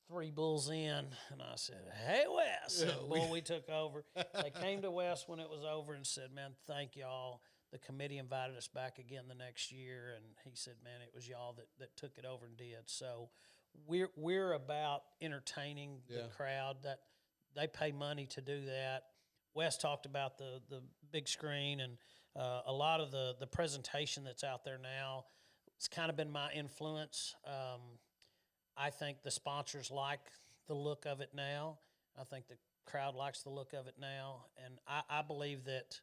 3 bulls in, and I said, "Hey, Wes." Yeah, And we took over. They came to Wes when it was over and said, "Man, thank y'all." The committee invited us back again the next year, and he said, "Man, it was y'all that took it over and did." So we're about entertaining the crowd. That they pay money to do that. Wes talked about the big screen and a lot of the presentation that's out there now. It's kind of been my influence. I think the sponsors like the look of it now. I think the crowd likes the look of it now, and I believe that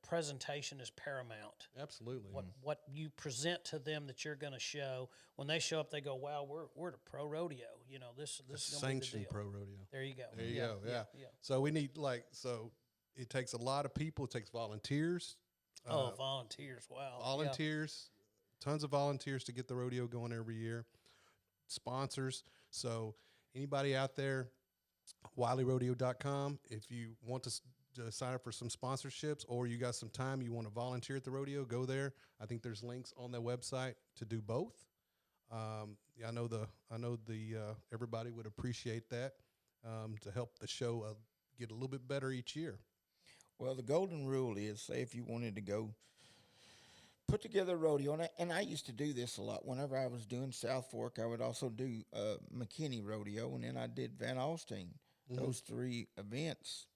presentation is paramount. Absolutely. What you present to them that you're going to show. When they show up, they go, "Wow, we're the pro rodeo. This is going to be the Sanctioned deal." pro rodeo. There you go. There you go. Yeah. Yeah. So we need it takes a lot of people. It takes volunteers. Volunteers. Wow. Volunteers, tons of volunteers to get the rodeo going every year. Sponsors. So anybody out there, WylieRodeo.com. If you want to sign up for some sponsorships, or you got some time, you want to volunteer at the rodeo, go there. I think there's links on their website to do both. I know the everybody would appreciate that to help the show get a little bit better each year. Well, the golden rule is, say if you wanted to go put together a rodeo, and I used to do this a lot. Whenever I was doing South Fork, I would also do McKinney Rodeo, and then I did Van Alstyne. Those 3 events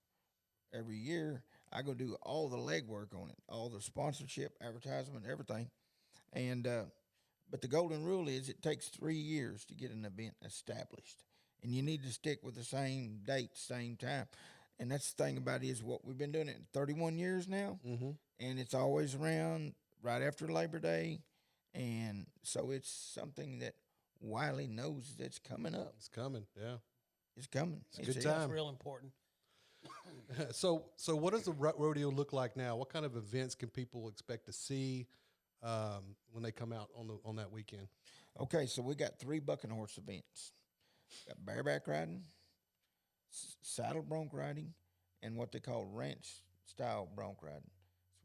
every year. I go do all the legwork on it, all the sponsorship, advertisement, everything. And but the golden rule is it takes 3 years to get an event established, and you need to stick with the same date, same time. And that's the thing about it, is what we've been doing it 31 years now, and it's always around right after Labor Day, and so it's something that Wylie knows that's coming up. It's coming. Yeah. It's coming. It's a good time. That's real important. So what does the rodeo look like now? What kind of events can people expect to see when they come out on that weekend? Okay, so we got 3 bucking horse events. Got bareback riding, saddle bronc riding, and what they call ranch-style bronc riding.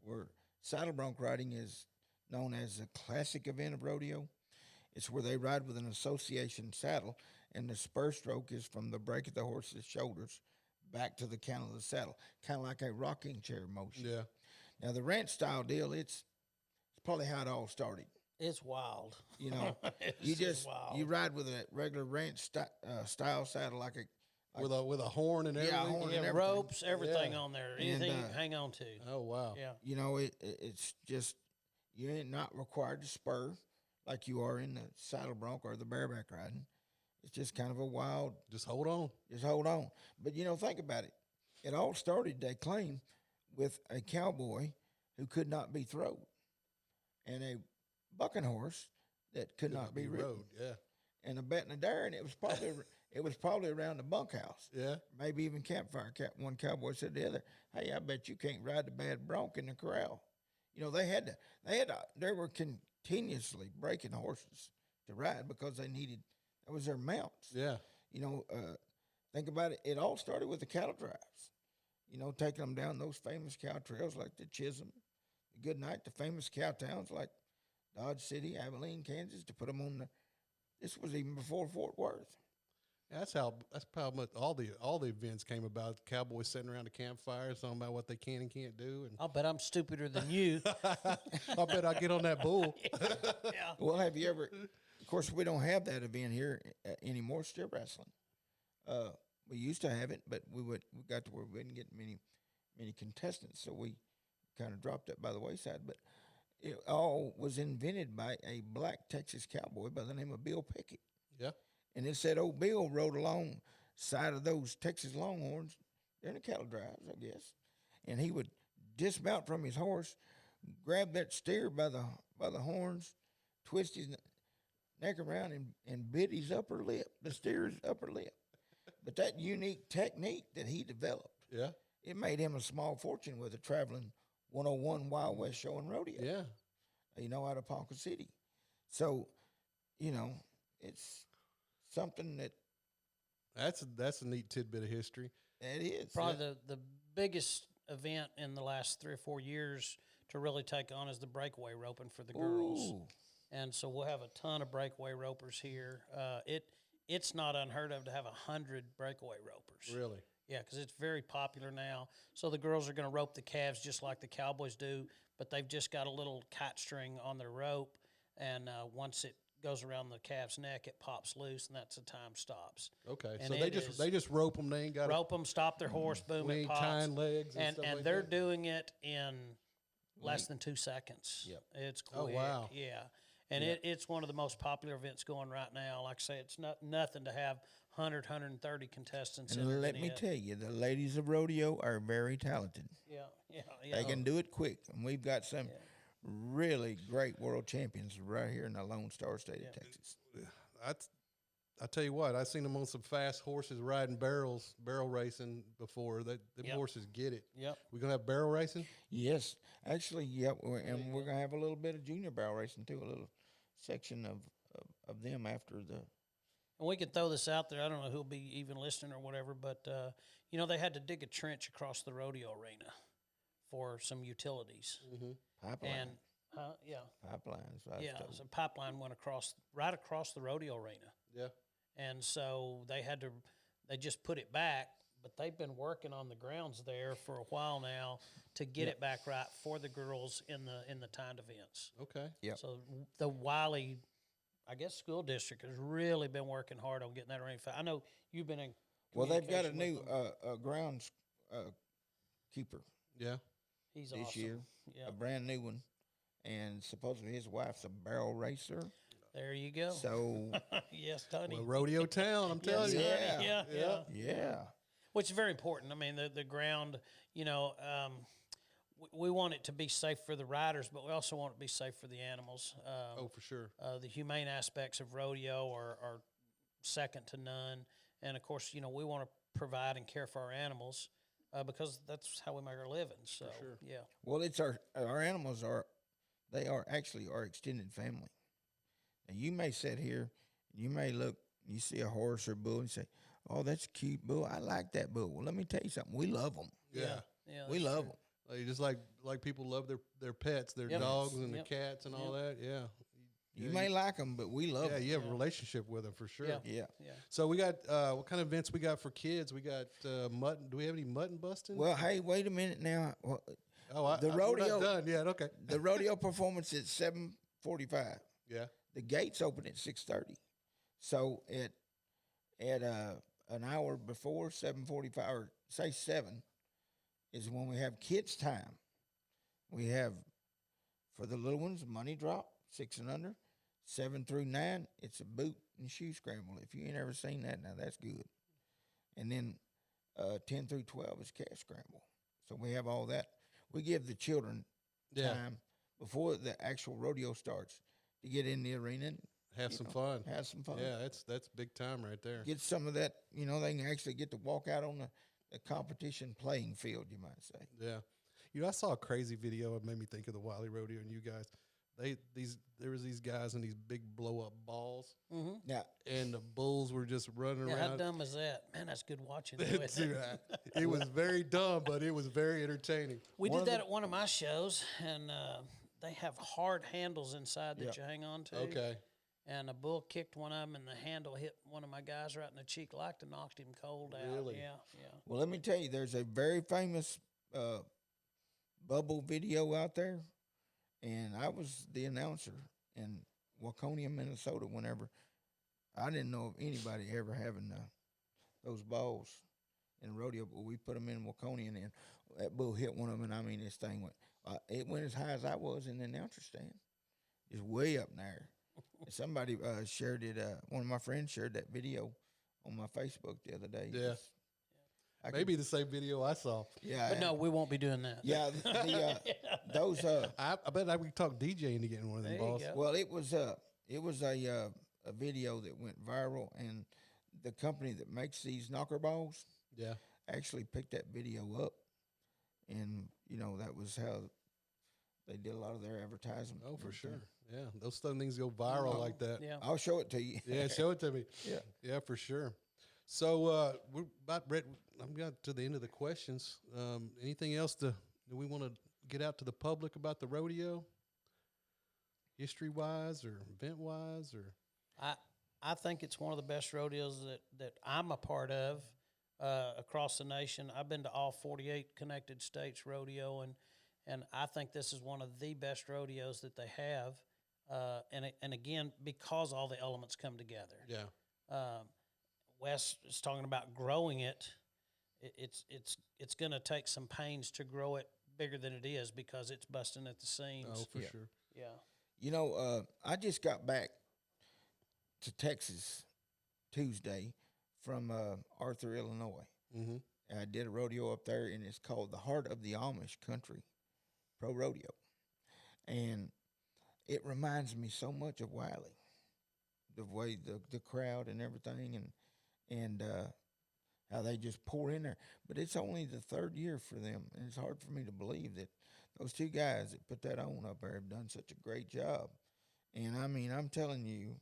Where saddle bronc riding is known as the classic event of rodeo. It's where they ride with an association saddle, and the spur stroke is from the break of the horse's shoulders back to the cantle of the saddle, kind of like a rocking chair motion. Yeah. Now the ranch style deal, it's probably how it all started. It's wild. You know, It's you just wild. you ride with a regular ranch style saddle like a With a horn and everything. Yeah, horn Yeah, and everything. ropes, everything Yeah. on there. And, Anything you can hang on to. Oh wow. Yeah. You know, it's just you ain't not required to spur like you are in the saddle bronc or the bareback riding. It's just kind of a wild. Just hold on. Just hold on. But, you know, think about it. It all started, they claim, with a cowboy who could not be throwed and a bucking horse that could not be ridden. rode. Yeah. And a bet and a dare, and it was probably around the bunkhouse. Yeah. Maybe even campfire. One cowboy said to the other, "Hey, I bet you can't ride the bad bronc in the corral." You know, they were continuously breaking horses to ride because they needed, that was their mounts. Yeah. You know, think about it. It all started with the cattle drives. You know, taking them down those famous cow trails like the Chisholm, the Goodnight, the famous cow towns like Dodge City, Abilene, Kansas, to put them on the. This was even before Fort Worth. That's how much all the events came about. Cowboys sitting around a campfire talking about what they can and can't do, and I'll bet I'm stupider than you. I bet I get on that bull. Yeah. Well, have you ever? Of course, we don't have that event here anymore. Steer wrestling. We used to have it, but we got to where we didn't get many contestants, so we kind of dropped that by the wayside. But it all was invented by a black Texas cowboy by the name of Bill Pickett. Yeah. And it said old Bill rode along side of those Texas Longhorns during the cattle drives, I guess. And he would dismount from his horse, grab that steer by the horns, twist his neck around and bit his upper lip, the steer's upper lip. But that unique technique that he developed, Yeah. it made him a small fortune with a traveling 101 Wild West show and rodeo. Yeah. You know, out of Ponca City. So, you know, it's something that That's a neat tidbit of history. it is. Probably the biggest event in the last 3 or 4 years to really take on is the breakaway roping for the girls. Ooh. And so we'll have a ton of breakaway ropers here. It's not unheard of to have 100 breakaway ropers. Really. Yeah, because it's very popular now. So the girls are going to rope the calves just like the cowboys do, but they've just got a little kite string on their rope, and once it goes around the calf's neck, it pops loose, and that's the time stops. Okay. And So it they just rope them. They ain't got Rope them, stop their horse, boom, we it ain't pops. tying legs and stuff like they're that? doing it in less than 2 seconds. Yep. It's quick. Oh, wow. Yeah. And it's one of the most popular events going right now. Like I say, it's nothing to have 100, 130 contestants in And it. let me tell you, the ladies of rodeo are very talented. Yeah. They can do it quick, and we've got some really great world champions right here in the Lone Star State of Texas. I tell you what, I've seen them on some fast horses riding barrel racing before. Them Yep. horses get it. Yep. We gonna have barrel racing? Yes, actually, yep, and we're gonna have a little bit of junior barrel racing too, a little section of them after the. And we can throw this out there. I don't know who'll be even listening or whatever, but they had to dig a trench across the rodeo arena for some utilities. Pipeline. And Pipelines. Right. yeah, so pipeline went right across the rodeo arena. Yeah. And so they just put it back, but they've been working on the grounds there for a while now to get it back right for the girls in the timed events. Okay. Yep. So the Wylie, I guess, school district has really been working hard on getting that arena. I know you've been in. Well, they've got a communication new with them. grounds keeper Yeah. He's this awesome. year, Yeah, a brand new one, and supposedly his wife's a barrel racer. there you go. So yes, Tony. Well, rodeo town, I'm telling you. Yeah. Yeah. yeah, Which is very important. I mean, the ground, we want it to be safe for the riders, but we also want it to be safe for the animals. Oh, for sure. The humane aspects of rodeo are second to none. And, of course, we want to provide and care for our animals because that's how we make our living. So, sure. yeah. well, it's our animals are actually our extended family. Now you may sit here, you may look, you see a horse or bull and say, "Oh, that's a cute bull. I like that bull." Well, let me tell you something. We love them. Yeah. Yeah, We that's love true. them. Just like people love their pets, their Yep. dogs and Yep. their cats and all that. Yeah. You may like them, but we love Yeah, them. you have a relationship with them for sure. Yeah. Yeah. Yeah. So we got what kind of events we got for kids? We got mutton. Do we have any mutton busting? Well, hey, wait a minute now. Well, the the rodeo- We're not done yet. Okay. the rodeo performance at 7:45. Yeah. The gates open at 6:30. So at an hour before 7:45, or say 7, is when we have kids time. We have, for the little ones, money drop, 6 and under. 7 through 9, it's a boot and shoe scramble. If you ain't ever seen that, now that's good. And then 10 through 12 is cash scramble. So we have all that. We give the children Yeah. time before the actual rodeo starts to get in the arena and Have you some know, fun. have some fun. Yeah, that's big time right there. Get some of that, they can actually get to walk out on the competition playing field, you might say. Yeah. I saw a crazy video. It made me think of the Wylie Rodeo and you guys. There was these guys in these big blow up balls, Now, and the bulls were just running Yeah, how around. dumb is that? Man, that's good watching. Isn't it? Dude, it was very dumb, but it was very entertaining. We One did of that the- at one of my shows, and they have hard handles inside that you hang on to. Okay. And a bull kicked one of them, and the handle hit one of my guys right in the cheek, like to knocked him cold out. Really? Yeah, yeah. well, let me tell you, there's a very famous bubble video out there, and I was the announcer in Waconia, Minnesota. Whenever I didn't know of anybody ever having those balls in a rodeo, but we put them in Waconia, and then that bull hit one of them, and I mean, this thing went. It went as high as I was in the announcer stand, just way up there. And somebody shared it. One of my friends shared that video on my Facebook the other day. Yeah. Just- I could- Maybe the same video I saw. yeah, But no, we won't be doing that. yeah. Those I bet we could talk DJ into getting one of them There you balls. go. well, it was a video that went viral, and the company that makes these knocker balls Yeah. actually picked that video up, and that was how they did a lot of their advertising. Oh, for sure. Yeah. Those things go viral like that. Yeah. I'll show it to you. Yeah, show it to me. Yeah. Yeah, for sure. So we're about ready. I'm got to the end of the questions. Anything else do we want to get out to the public about the rodeo, history wise or event wise, or? I think it's one of the best rodeos that I'm a part of across the nation. I've been to all 48 connected states rodeo, and I think this is one of the best rodeos that they have. And again, because all the elements come together. Yeah. Wes is talking about growing it. It's going to take some pains to grow it bigger than it is because it's busting at the seams. Oh, for Yeah. sure. Yeah. I just got back to Texas Tuesday from Arthur, Illinois. Mm-hmm. I did a rodeo up there, and it's called the Heart of the Amish Country Pro Rodeo. And it reminds me so much of Wylie, the way the crowd and everything, and how they just pour in there. But it's only the third year for them, and it's hard for me to believe that those two guys that put that on up there have done such a great job. And I mean, I'm telling you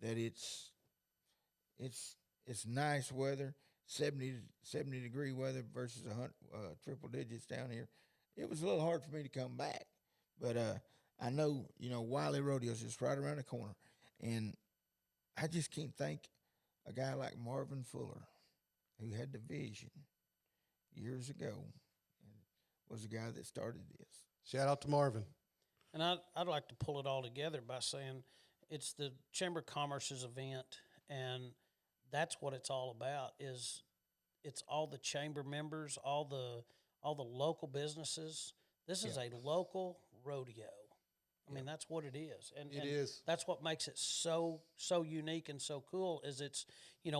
that it's nice weather, 70-degree weather versus triple digits down here. It was a little hard for me to come back, but I know Wylie Rodeo is just right around the corner, and I just can't thank a guy like Marvin Fuller, who had the vision years ago, and was the guy that started this. Shout out to Marvin. And I'd like to pull it all together by saying it's the Chamber of Commerce's event, and that's what it's all about. Is it's all the chamber members, all the local businesses. This is a local rodeo. I mean, that's what it is, and It is. That's what makes it so unique and so cool. Is it's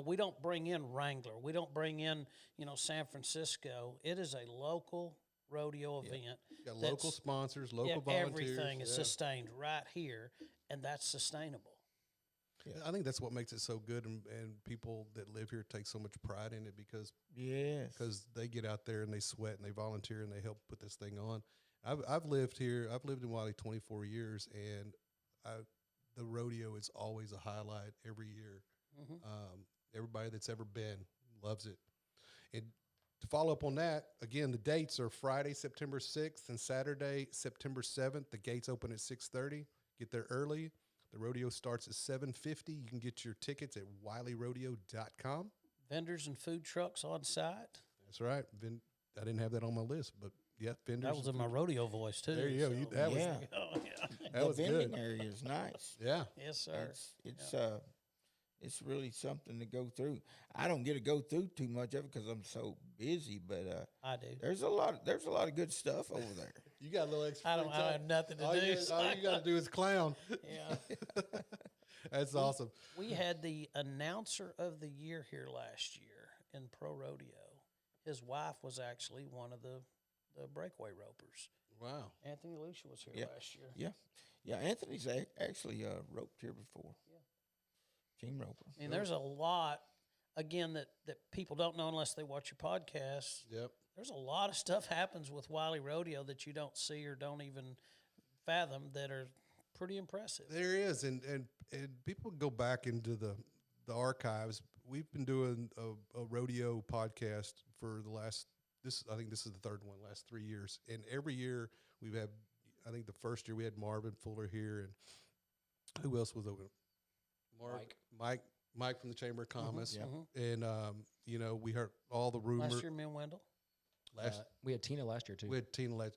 we don't bring in Wrangler, we don't bring in San Francisco. It is a local rodeo event. Got that's- local sponsors, local volunteers. Everything is yeah. sustained right here, and that's sustainable. Yeah, I think that's what makes it so good, and people that live here take so much pride in it because Yes. they get out there and they sweat and they volunteer and they help put this thing on. I've lived here. I've lived in Wylie 24 years, and the rodeo is always a highlight every year. Everybody that's ever been loves it. And to follow up on that, again, the dates are Friday, September 6th, and Saturday, September 7th. The gates open at 6:30. Get there early. The rodeo starts at $7.50. You can get your tickets at WylieRodeo.com. Vendors and food trucks on site. That's right. I didn't have that on my list, but yeah, vendors. That was in my rodeo voice too. There you go. so- That was Yeah. Oh, yeah. that The was vending good. area is nice. Yeah. Yes, sir. It's really something to go through. I don't get to go through too much of it because I'm so busy, but I do. there's a lot of good stuff over there. You got a little extra. I free don't time. have nothing to all do. You, so all you got to do is clown. yeah. That's awesome. We had the announcer of the year here last year in pro rodeo. His wife was actually one of the breakaway ropers. Wow. Anthony Lucia was here Yeah. last year. Yeah. Anthony's actually roped here before. Yeah. Team roper. I mean, there's a lot, again, that people don't know unless they watch your podcast. Yep. There's a lot of stuff happens with Wylie Rodeo that you don't see or don't even fathom that are pretty impressive. There is, and people go back into the archives. We've been doing a rodeo podcast for the last. I think this is the third one. Last 3 years, and every year we've had. I think the first year we had Marvin Fuller here, and who else was over? Mike from the Chamber of Commerce, and we heard all the rumors. Last year, me and Wendell. We had Tina last year too. We had Tina last.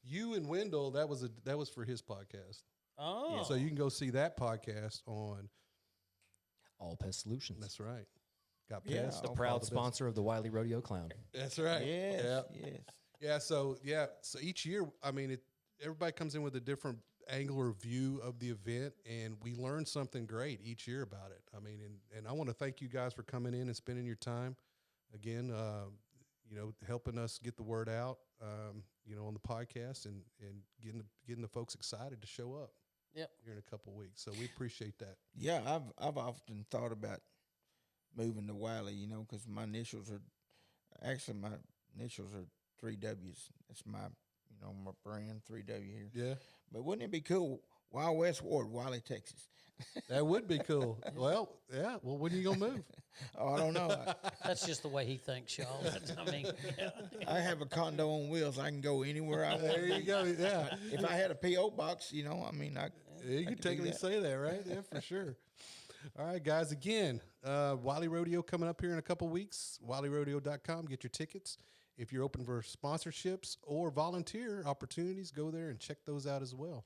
You and Wendell, that was for his podcast. Oh. So you can go see that podcast on. All Pest Solutions. That's right. Got Yeah. pest. the all proud the sponsor of the Wylie Rodeo Clown. That's right. Yes. Yeah. Yes. Yeah. So each year, I mean, everybody comes in with a different angle or view of the event, and we learn something great each year about it. I mean, and I want to thank you guys for coming in and spending your time again. Helping us get the word out. On the podcast and getting the folks excited to show up. Yep. Here in a couple of weeks. So we appreciate that. Yeah, I've often thought about moving to Wylie, because my initials are 3 W's. It's my brand, 3W here. Yeah. But wouldn't it be cool? Wild West Ward, Wylie, Texas. That would be cool. Well, yeah. Well, when are you going to move? Oh, I don't know. That's just the way he thinks, y'all. I mean, I have a condo on wheels. I can go anywhere I want. There you go. Yeah. If I had a P.O. box, You I can could do technically that. say that, right? Yeah, for sure. All right, guys. Again, Wylie Rodeo coming up here in a couple weeks. WylieRodeo.com. Get your tickets. If you're open for sponsorships or volunteer opportunities, go there and check those out as well.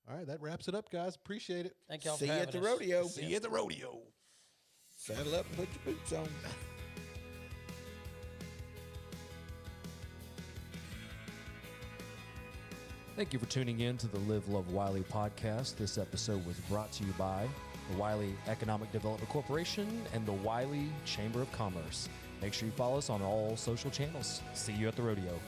All right, that wraps it up, guys. Appreciate it. thank y'all See for you having at the us. rodeo. See you at the rodeo. Saddle up and put your boots on. Thank you for tuning in to the Live Love Wylie podcast. This episode was brought to you by the Wylie Economic Development Corporation and the Wylie Chamber of Commerce. Make sure you follow us on all social channels. See you at the rodeo.